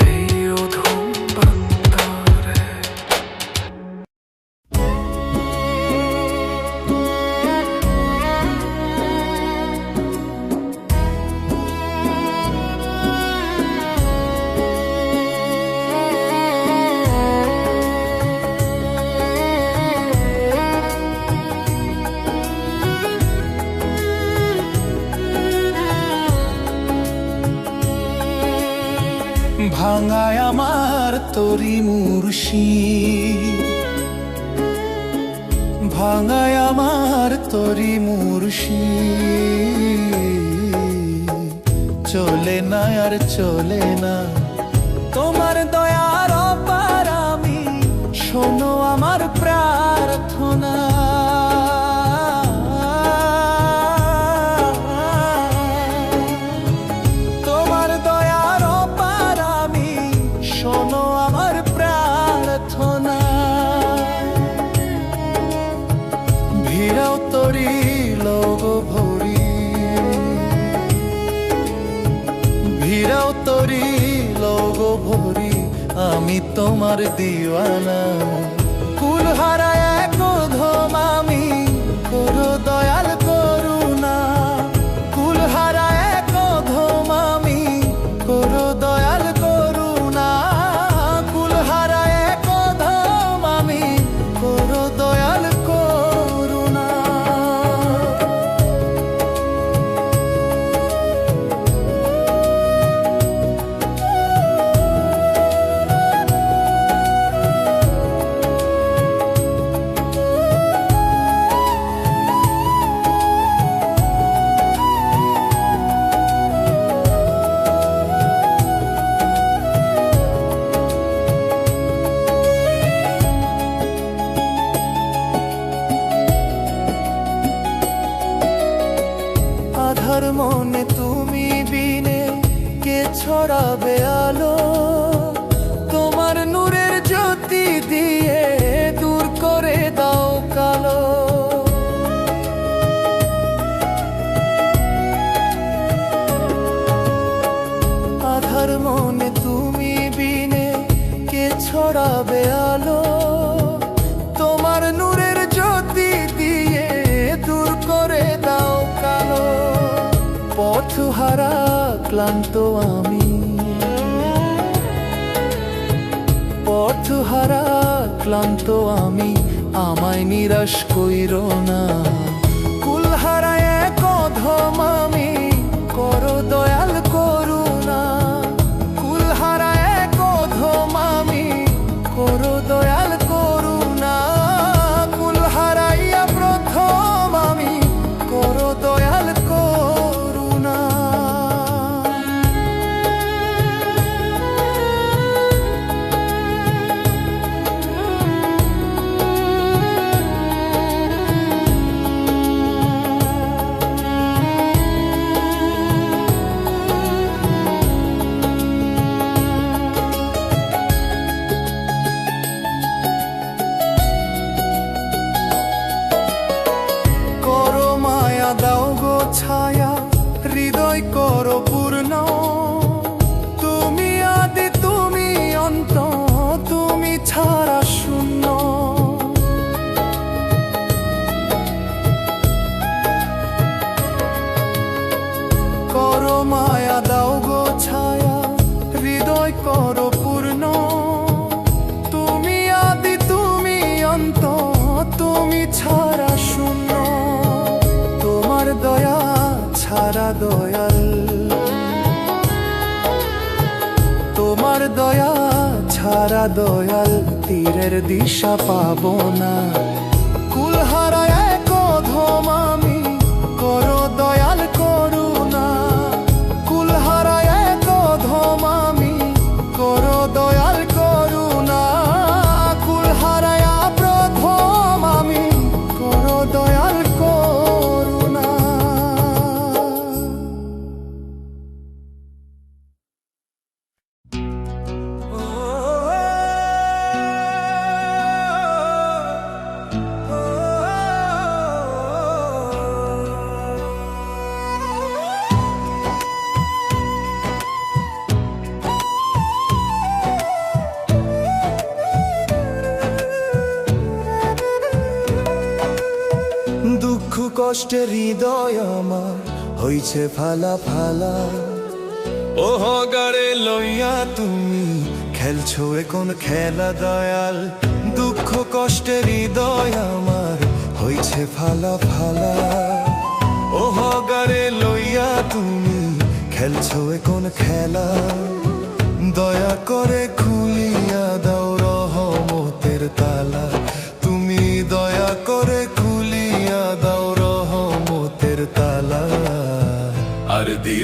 এই অধম বান্দারে। ভাঙায় আমার তরি মুর্শিদ, ভাঙায় আমার আর তোরি মুর্শিদ, চলে না আর চলে না তোমার দয়ার অপার আমি, শোনো আমার প্রার্থনা। তোমার দয়ার অপার আমি, শোনো আমার প্রার্থনা। ভিড়াও তরি লোক ভরি, ভিড়াও তরি লোক ভরি, আমি তোমার দিওয়ানা। কুল হারায় কোধম আমি, করো দয়াল করুণা। কুল হারায় কোধম আমি, করো দয়াল করুণা। কুল হারায় কোধম আমি, করো দয়াল করুণা। আধার মনে তুমি বিনে কে ছড়াবে আলো, তোমার নূরের জ্যোতি দিয়ে দূর করে দাও কালো। আধার মনে তুমি বিনে কে ছড়াবে আলো, তোমার নূরের জ্যোতি দিয়ে দূর করে দাও কালো। পথহারা ক্লান্ত আমি, পথহারা ক্লান্ত আমি, আমায় নিরাশ কইরো না। কুল হারায় কধম আমি, করো দয়াল করুণা। কুল হারায় কধম আমি, করো দয়াল করুণা। কুল হারাইয়া প্রথম আমি, করো দয়াল করুণা। করো মায়া দাও গো ছায়া, হৃদয় করো পূর্ণ। তুমি আদি তুমি অন্ত, তুমি ছাড়া শূন্য। করো মায়া দাও গো ছায়া, হৃদয় করো পূর্ণ। তুমি আদি তুমি অন্ত, তুমি ছাড়া শূন্য। তোমার দয়া ছাড়া দয়াল, তোমার দয়া ছাড়া দয়াল, তীরের দিশা পাবো না। কুল হারায় কধম আমি, করো দয়াল করুণা। কুল হারায় কধম আমি, করো দয়াল করুণা। কুল হারায় প্রথম আমি, করো দয়াল করুণা। দুঃখ কষ্টের হৃদয় আমার হইছে ফালা ফালা। ওহ গাড়ে লইয়া তুমি খেলছো এখন খেলা দয়াল। দুঃখ কষ্টের হৃদয় আমার হইছে ফালা ফালা। ওহ গাড়ে লইয়া তুমি খেলছো এখন খেলা। দয়া করে খুলিয়া দাও রহমতের তালা, তুমি দয়া করে খুলিয়া দাও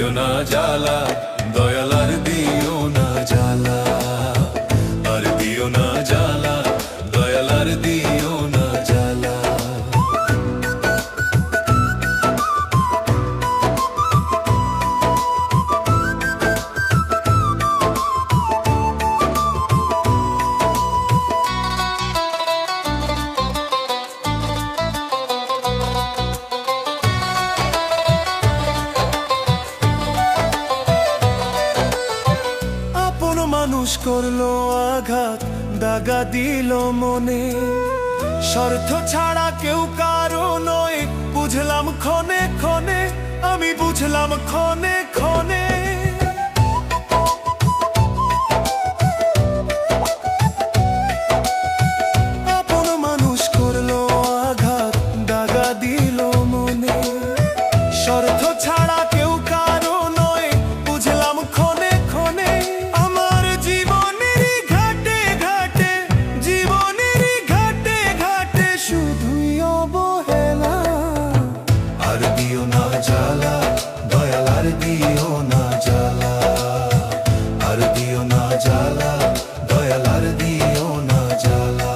দিও না জ্বালা দয়াল আর দিও না জ্বালা আর দিও না জ্বালা দয়াল আর দিও না জ্বালা মানুষ করলো আঘাত দাগা দিল মনে স্বার্থ ছাড়া কেউ কারো নয় বুঝলাম ক্ষণে ক্ষণে আমি বুঝলাম ক্ষণে ক্ষণে আপন মানুষ করলো আঘাত দাগা দিল মনে স্বার্থ ছাড়া কেউ কারো নয় বুঝলাম ক্ষণে ক্ষণে জ্বালা দয়াল আর দিও না জ্বালা আর দিও না জ্বালা দয়াল আর দিও না জ্বালা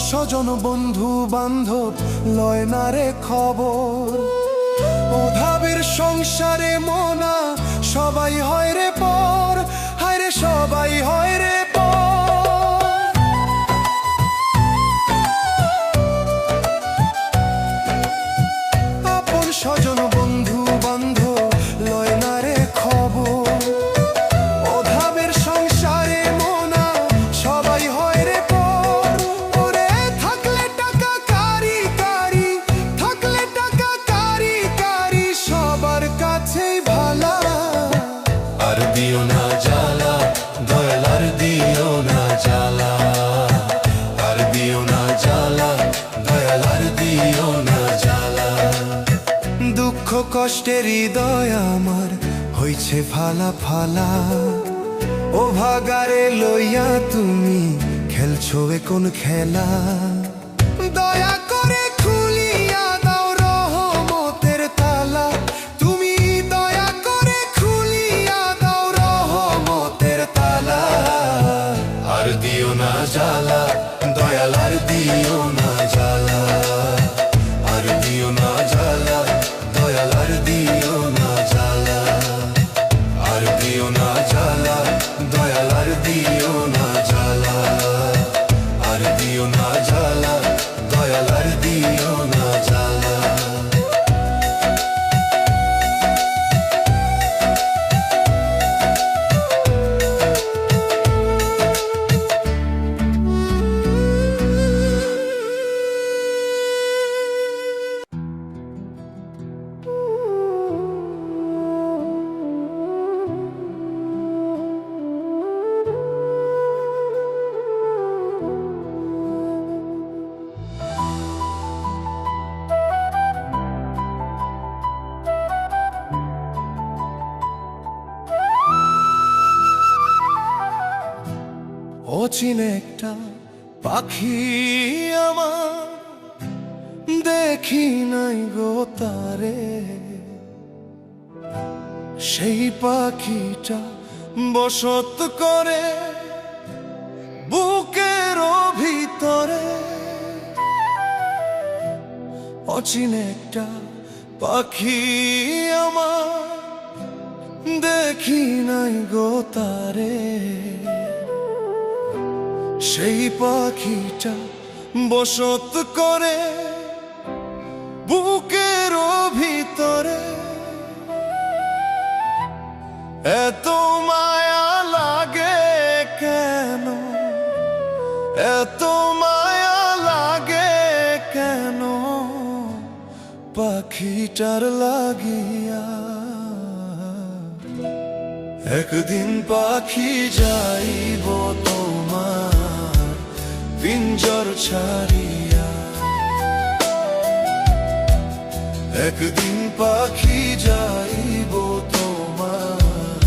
স্বজন বন্ধু বান্ধব লয় না রে খবর অভাবের সংসারে মনা সবাই হয় রে পর হায় রে সবাই হয় রে পর আপন স্বজন বন্ধু বান্ধব লয় না রে খবর অভাবের সংসারে মনা সবাই হয় রে দিও না জ্বালা দয়াল আর দিও না জ্বালা আর দিও না জ্বালা দয়াল আর দিও না জ্বালা দুঃখ কষ্টের হৃদয় আমার হইছে ফালা ফালা ও ভাগারে লইয়া তুমি খেলছো এ কোন খেলা দয়া করে খুলিয়া দাও রহমতের তালা তুমি দয়া করে খুলিয়া দাও রহমতের তালা আর দিও না জ্বালা দয়াল আর দিও না জ্বালা আর দিও না জ্বালা দয়াল আর দিও না জ্বালা আর দিও না জ্বালা দয়াল আর দিও না জ্বালা আর দিও না জ্বালা দয়াল আর দিও না জ্বালা অচিন একটা পাখি আমার দেখি নাই গো তারে সেই পাখিটা বসত করে বুকের ভিতরে অচিন একটা পাখি আমার দেখি নাই গো তারে সেই পাখিটা বসত করে বুকের ভিতরে এত মায়া লাগে কেন এত মায়া লাগে কেন পাখিটার লাগিয়া একদিন পাখি যাইব তোমার পিঞ্জর ছাড়িয়া। একদিন পাখি যাইব তোমার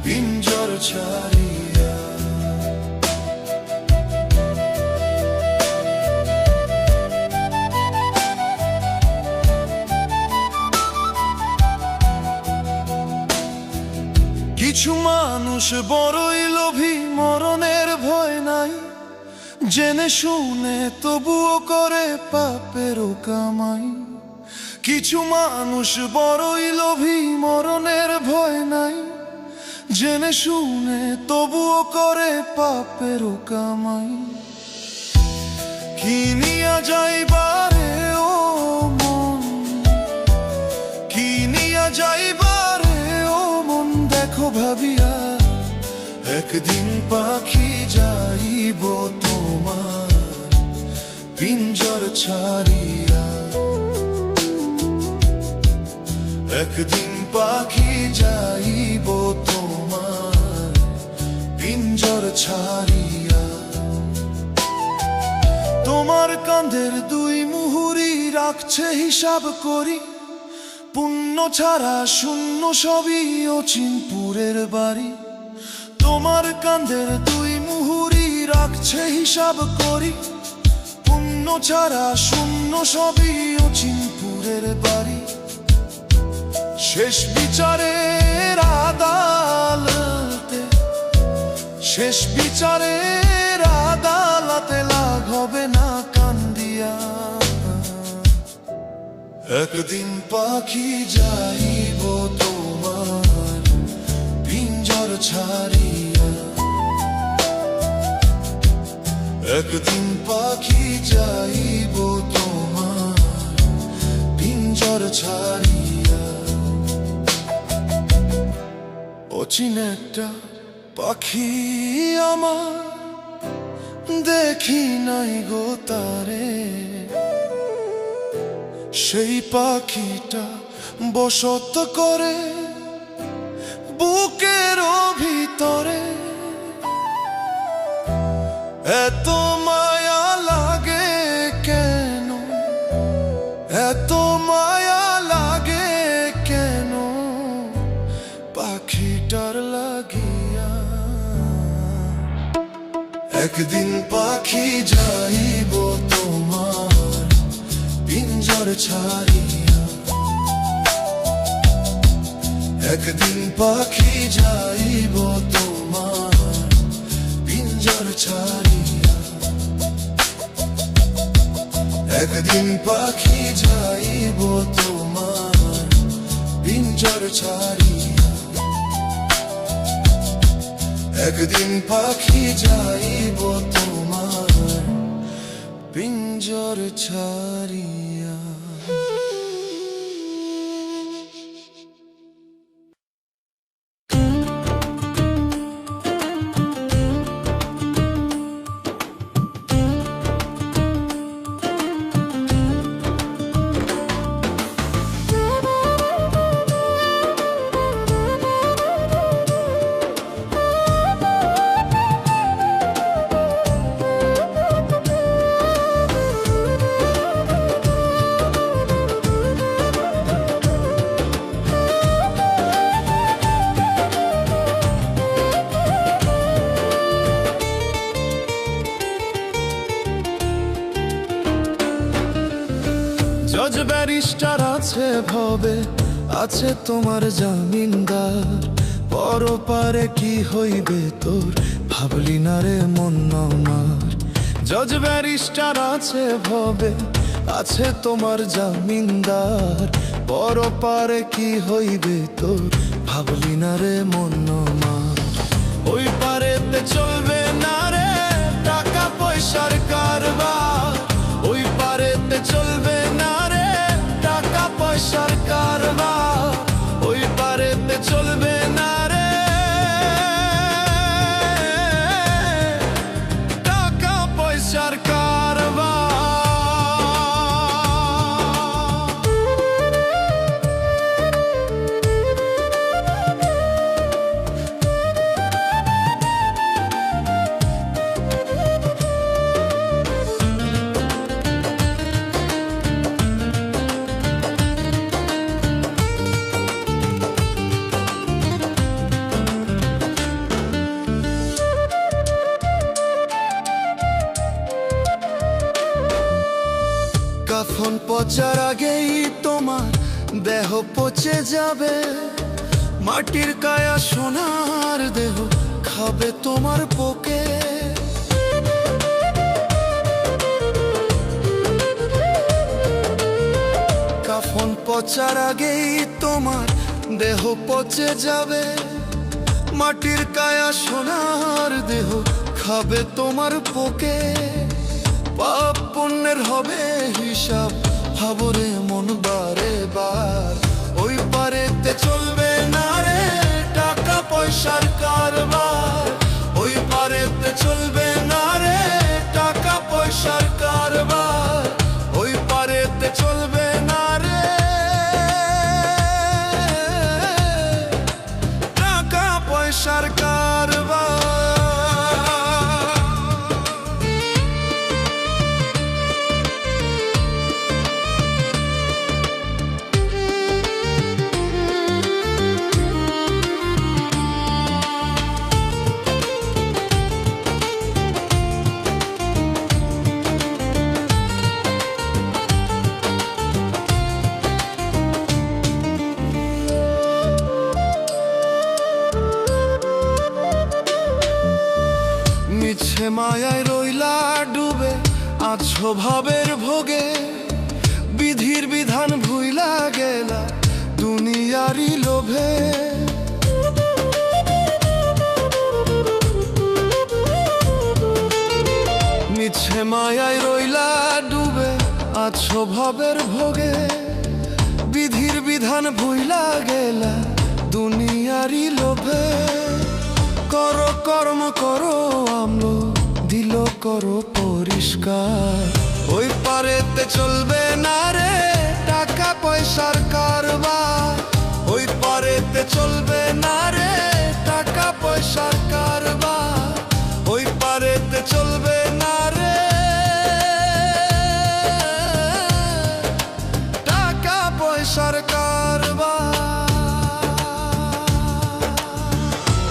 পিঞ্জর ছাড়িয়া। কিছু মানুষ বড়ই লোভী, মরণের ভয় নাই, জেনে শুনে তবুও করে পাপেরও কামাই। কিছু মানুষ বড়ই লোভী, মরণের ভয় নাই, জেনে শুনে তবুও করে পাপেরও কামাই। কি নিয়া যাইবারে ও মন, কি নিয়া যাইবারে ও মন, দেখো ভাবিয়া একদিন পাখি যাইব তোমার পিঞ্জর ছাড়িয়া। একদিন পাখি যাইব তোমার পিঞ্জর ছাড়িয়া। তোমার কাঁধের দুই মুহুরি রাখছে হিসাব করি, পুণ্য ছাড়া শূন্য সবই অচিনপুরের বাড়ি। তোমার কাঁধের দুই মুহুরি রাখছে হিসাব করি, পুণ্য ছাড়া শূন্য সবই অচিনপুরের বাড়ি। শেষ বিচারের আদালতে, শেষ বিচারের আদালতে লাগ হবে না কান্দিয়া। একদিন পাখি যাইব তোমার পিঞ্জর ছাড়িয়া। একদিন পাখি যাইব তোমার পিঞ্জর ছাড়িয়া। অচিন একটা পাখি আমার, দেখি নাই গো তারে, সেই পাখিটা বসত করে বুকের ভিতরে। এত মায়া লাগে কেন, এত মায়া লাগে কেন পাখিটার লাগিয়া। একদিন পাখি যাইব তোমার পিঞ্জর ছাড়িয়া। একদিন পাখি যাইব তোমার পিঞ্জর ছাড়িয়া। একদিন পাখি যাইব তোমার পিঞ্জর ছাড়িয়া। একদিন পাখি যাইব তোমার পিঞ্জর ছাড়িয়া। জজ ব্যারিস্টার আছে ভবে, আছে তোমার জামিনদার, পরপারে কি হইবে তোর ভাবলি না রে মন আমার। জজ ব্যারিস্টার আছে ভবে, আছে তোমার জামিনদার, পরপারে কি হইবে তোর ভাবলি না রে মন আমার। ওই পারেতে চলবে না রে টাকা পয়সার কারবার, ওই পারেতে চলবে না রে টাকা পয়সার কারবার, ওই পারেতে চলবে না রে টাকা পয়সার কারবার। পচার আগেই তোমার দেহ পচে যাবে, মাটির কায়া সোনার দেহ খাবে তোমার পোকে। কাফন পচার আগেই তোমার দেহ পচে যাবে, মাটির কায়া সোনার দেহ খাবে তোমার পোকে। পাপ পুণ্যের হবে হিসাব, ভাবরে মন বারে বার। ওই পারেতে চলবে না রে টাকা পয়সার কারবার, ওই পারেতে চলবে না রে টাকা পয়সার কারবার, ওই পারেতে চলবে না রে টাকা পয়সার কারবার। মিছে মায়ায় রইলা ডুবে আছো ভাবের ভোগে, বিধির বিধান ভুইলা গেলা দুনিয়ারি লোভে। মিছে মায়ায় রইলা ডুবে আছো ভাবের ভোগে, বিধির বিধান ভুইলা গেলা দুনিয়ারি লোভে। করো কর্ম করো আমলো দিল করো পরিষ্কার, ওই পারেতে চলবে না রে টাকা পয়সার কারবার, ওই পারেতে চলবে না রে টাকা পয়সার কারবার, ওই পারেতে চলবে না রে টাকা পয়সার কারবার।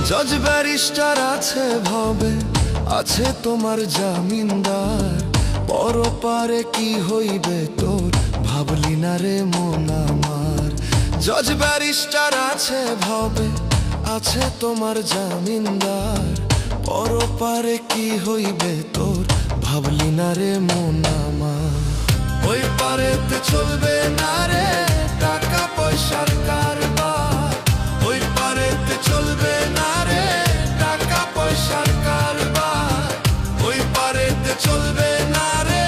জজ ব্যারিস্টার আছে ভবে, আছে তোমার জামিনদার, পরপারে কি হইবে তোর ভাবলি না রে মন আমার। জজ ব্যারিস্টার আছে ভবে, আছে তোমার জামিনদার, পরপারে কি হইবে তোর ভাবলি না রে মন আমার। ওই পারেতে চলবে না রে টাকা পয়সার কারবার, ওই পারেতে চলবে না রে টাকা পয়সার কারবার, ওই পারেতে চলবে না রে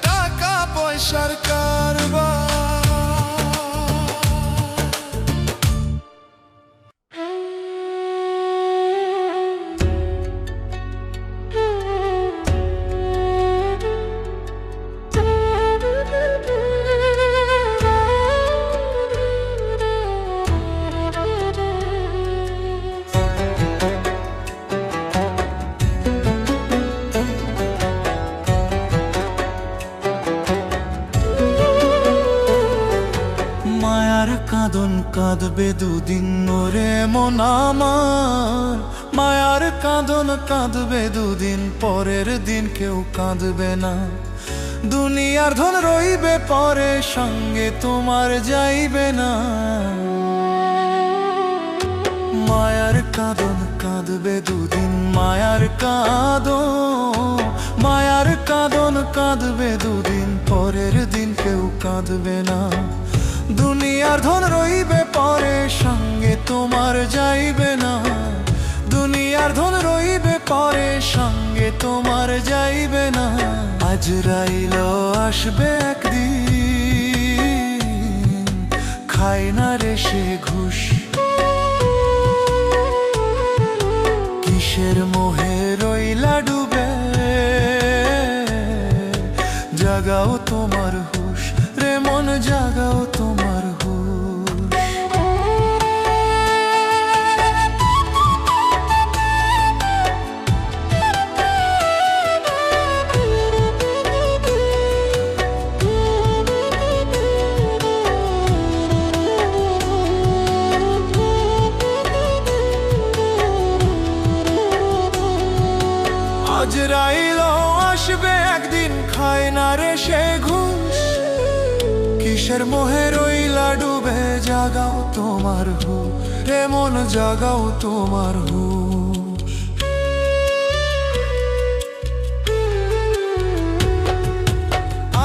টাকা পয়সার কারবার। কাঁদন কাঁদবে দুদিন ওরে মন আমার, মায়ার কাঁদন কাঁদবে দুদিন, পরের দিন কেউ কাঁদবে না। দুনিয়ার ধন রইবে পরে সঙ্গে তোমার যাইবে না। মায়ার কাঁদন কাঁদবে দুদিন, মায়ার কাঁদন, মায়ার কাঁদন কাঁদবে দুদিন, পরের দিন কেউ কাঁদবে না। দুনিয়ার ধন রইবে পরে সঙ্গে তোমার যাইবে না, দুনিয়ার ধন রইবে পরে সঙ্গে তোমার যাইবে না। আজরাইল আসবে একদিন, খায় না রে সে ঘুষ, কিসের মোহে রইলা ডুবে, জাগাও তোমার হুশ রে মন, জাগাও তোমার হুশ। আজরাইল আসবে কিসের মোহে রইলা ডুবে, জাগাও তোমার হুশ রে মন, জাগাও তোমার হুশ।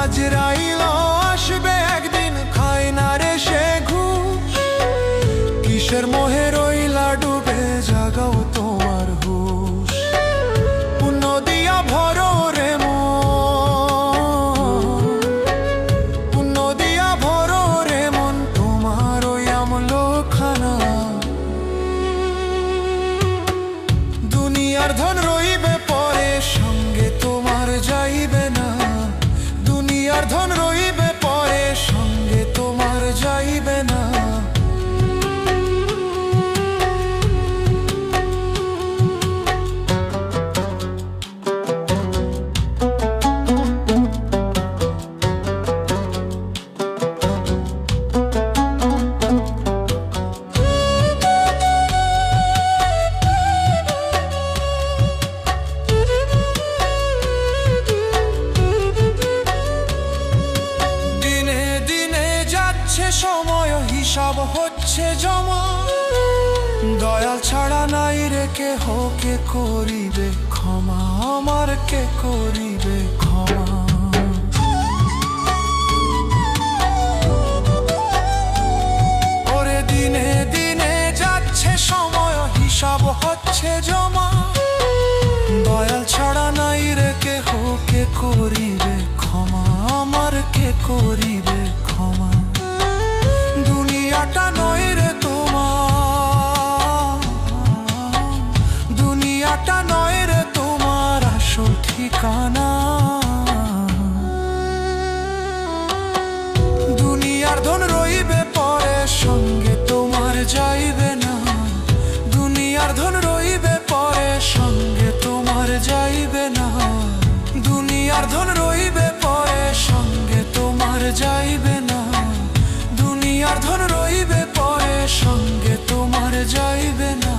আজরাইল আসবে একদিন, খায় না রে সে ঘুষ। কিসের মোহে রইলা ডুবে, জাগাও তোমার হুশ। পুণ্য দিয়া ভরো রে মন, পুণ্য দিয়া ভরো রে মন, তোমার ওই আমলখানা। দুনিয়ার ধন রইবে পরে, সঙ্গে তোমার যাইবে না। দুনিয়ার ধন রইবে পরে, সঙ্গে তোমার যাইবে না। সময় হিসাব হচ্ছে জমা, দয়াল ছাড়া নাই রে কেহ, কে করিবে ক্ষমা আমার, কে করিবে ক্ষমা। ওরে দিনে দিনে যাচ্ছে সময়, হিসাব হচ্ছে জমা, দয়াল ছাড়া নাই রে কেহ, কে করিবে ক্ষমা আমার, কে করিবে ক্ষমা। দুনিয়াটা নয় রে তোমার, দুনিয়াটা নয় রে তোমার আসল ঠিকানা। দুনিয়ার ধন রইবে পরে, সঙ্গে তোমার যাইবে না। দুনিয়ার ধন রইবে পরে, সঙ্গে তোমার যাইবে না। দুনিয়ার ধন রইবে পরে, সঙ্গে তোমার যাইবে না। দুনিয়ার ধন রইবে পরে, সঙ্গে তোমার যাইবে না।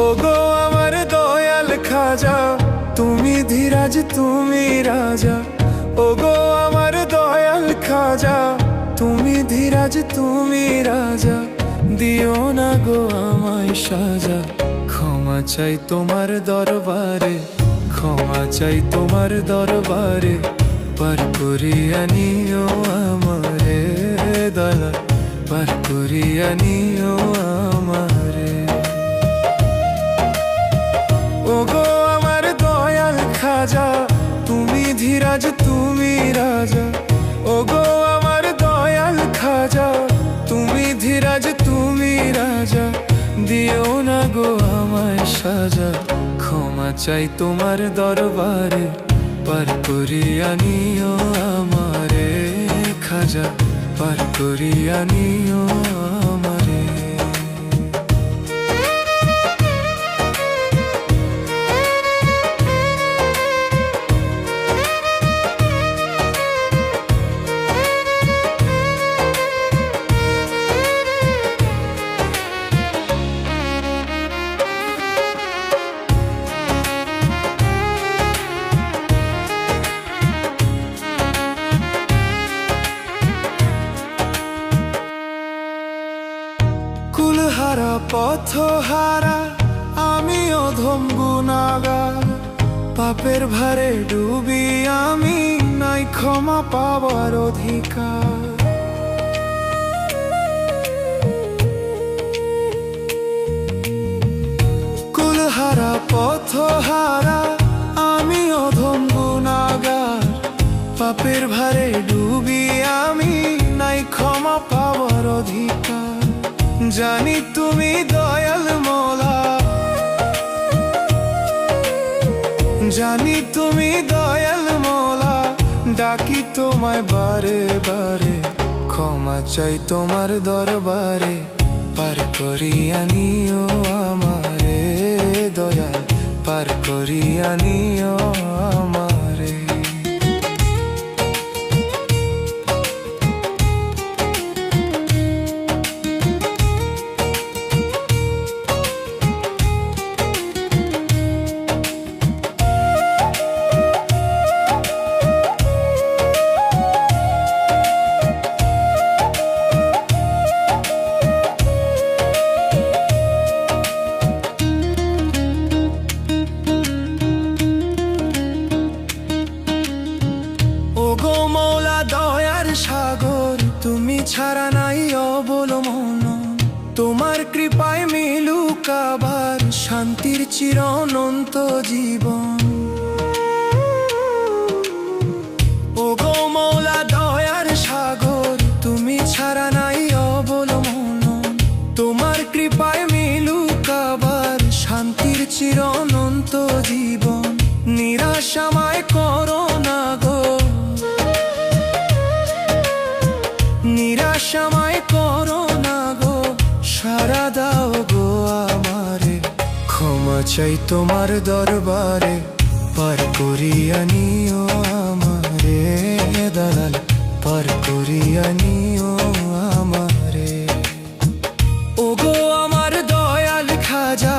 ওগো আমার দয়াল খাজা, তুমি ধীরাজ তুমি রাজা। ওগো আমার দয়াল খাজা, তুমি ধীরাজ তুমি রাজা। দিও না গো আমায় সাজা, ক্ষমা চাই তোমার দরবারে, ক্ষমা চাই তোমার দরবারে। পার করিয়া নিও আমারে দয়াল, পার করিয়া নিও আমারে। ওগো আমার দয়াল খাজা, তুমি ধীরাজ তুমি রাজা। ওগো আমার দয়াল খাজা, তুমি ধীরাজ তুমি রাজা। দিও না গো আমায় সাজা, ক্ষমা চাই তোমার দরবারে। পার করিয়া নিও আমারে খাজা, পার করিয়া নিও আমারে। কুলহারা পথহারা আমি অধম গুনাগার, পাপের ভারে ডুবি আমি, নাই ক্ষমা পাবার অধিকার। কুলহারা পথহারা আমি অধম গুনাগার, পাপের ভারে ডুবি আমি, নাই ক্ষমা পাবার অধিকার। জানি তুমি দয়াল মওলা, জানি তুমি দয়াল মওলা, ডাকি তোমায় বারে বারে, ক্ষমা চাই তোমার দরবারে, পার করিয়া নিও আমারে দয়াল, পার করিয়া নিও আমারে। সাগর তুমি ছাড়া নাই অবলম্বন, তোমার কৃপায় মিলুক আবার শান্তির চির অনন্ত জীবন। ওগো মওলা দয়ার সাগর তুমি ছাড়া নাই অবলম্বন, তোমার কৃপায় মিলুক আবার শান্তির চির অনন্ত জীবন। নিরাশাময় করো না গো, নিরাশাময় করো না গো, সারা দাও গো আমারে, ক্ষমা চাই তোমার দরবারে, পার করিয়া নিও আমারে দয়াল, পার করিয়া নিও আমারে। ওগো আমার দয়াল খাজা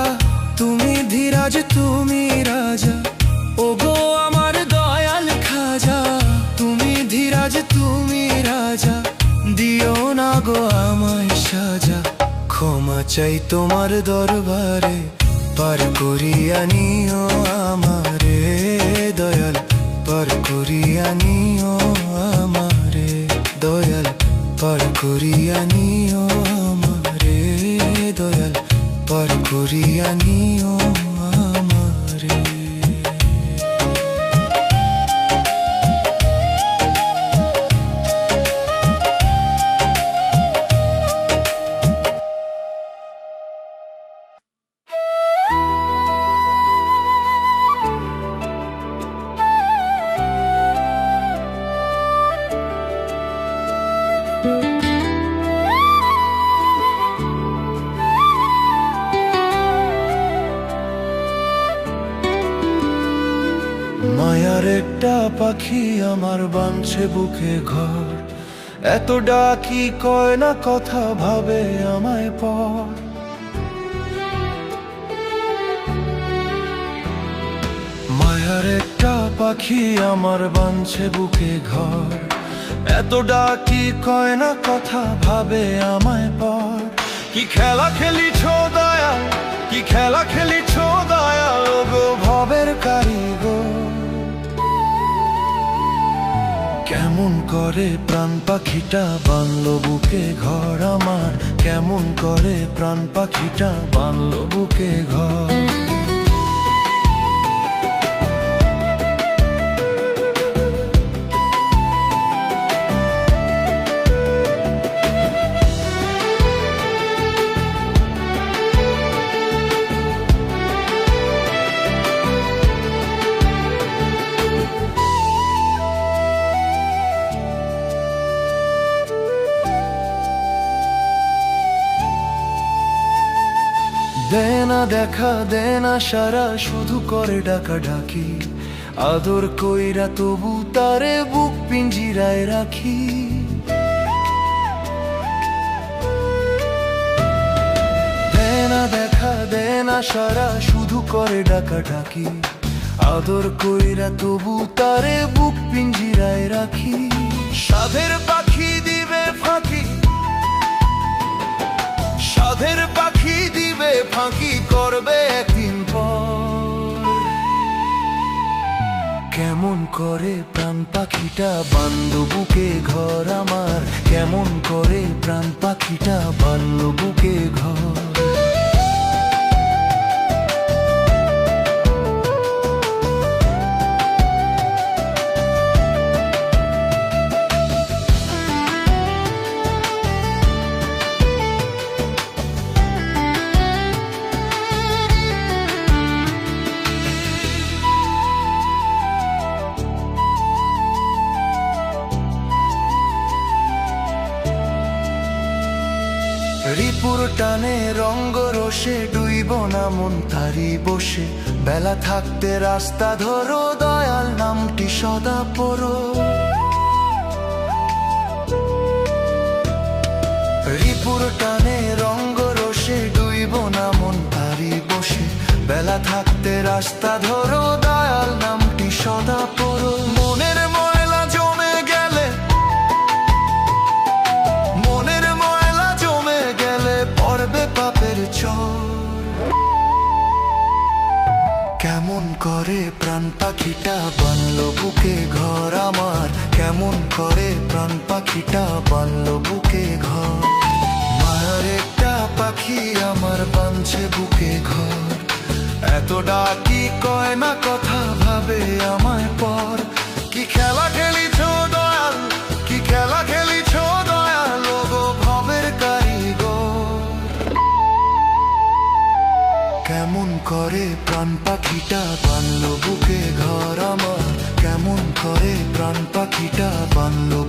তুমি ধীরাজ তুমি রাজা, ওগো আমার দয়াল খাজা তুমি ধীরাজ তুমি রাজা, দিও না গো আমায় সাজা, ক্ষমা চাই তোমার দরবারে, পার করিয়া নিও আমারে দয়াল, পার করিয়া নিও আমারে দয়াল, পার করিয়া নিও আমারে দয়াল, পার করিয়া নিও আমারে। মায়ার একটা পাখি আমার বাঁধছে বুকে ঘর, এত ডাকি কয় না কথা ভাবে আমায় পর। মায়ার একটা পাখি আমার বাঁধছে বুকে ঘর, এত ডাকি কয় না কথা ভাবে আমায় পর। কি খেলা খেলিছ দয়াল, কি খেলা খেলিছ দয়াল গো ভবের কারিগর। কেমন করে প্রাণ পাখিটা বানলো বুকে ঘর আমার, কেমন করে প্রাণ পাখিটা বানলো বুকে ঘর। দেনা দেখা দেনা সারা শুধু করে ডাকা ডাকি, আদর কইরা তবু তারে বুক পিঞ্জিরায় রাখি। দেনা দেখা দেনা সারা শুধু করে ডাকা ডাকি, আদর কইরা তবু তারে বুক পিঞ্জিরায় রাখি। সাধের পাখি দিবে ফাঁকি, সাধের পাখি দিবে ফাঁকি করবে একদিন পর। কেমন করে প্রাণ পাখিটা বাঁধলো বুকে ঘর আমার, কেমন করে প্রাণ পাখিটা বাঁধলো বুকে ঘর। টানে রঙ্গ রসে ডুইব না মন তারি বসে, বেলা থাকতে রাস্তা ধরো, দয়াল নামটি সদা পড়ো। রিপুর টানে রঙ্গ রসে ডুইব না মন তারি বসে, বেলা থাকতে রাস্তা ধরো, দয়াল নামটি সদা পড়ো। মনের ময়লা জমে গেলে, মনের ময়লা জমে গেলে পড়বে পাপের চর। কেমন করে প্রাণ পাখিটা বানলো বুকে ঘর আমার, কেমন করে প্রাণ পাখিটা বানলো বুকে ঘর। মায়ার একটা পাখি আমার বানছে বুকে ঘর, এত ডাকি কয় না কথা, ভাবে আমায় পর। কি খেলা খেলিছ দয়াল, কি খেলা খেলিছ দয়াল, গো ভবের কারিগর। কেমন করে প্রাণ পাখিটা বানলো বুকে ঘর আমার, কেমন করে প্রাণ পাখিটা বানলো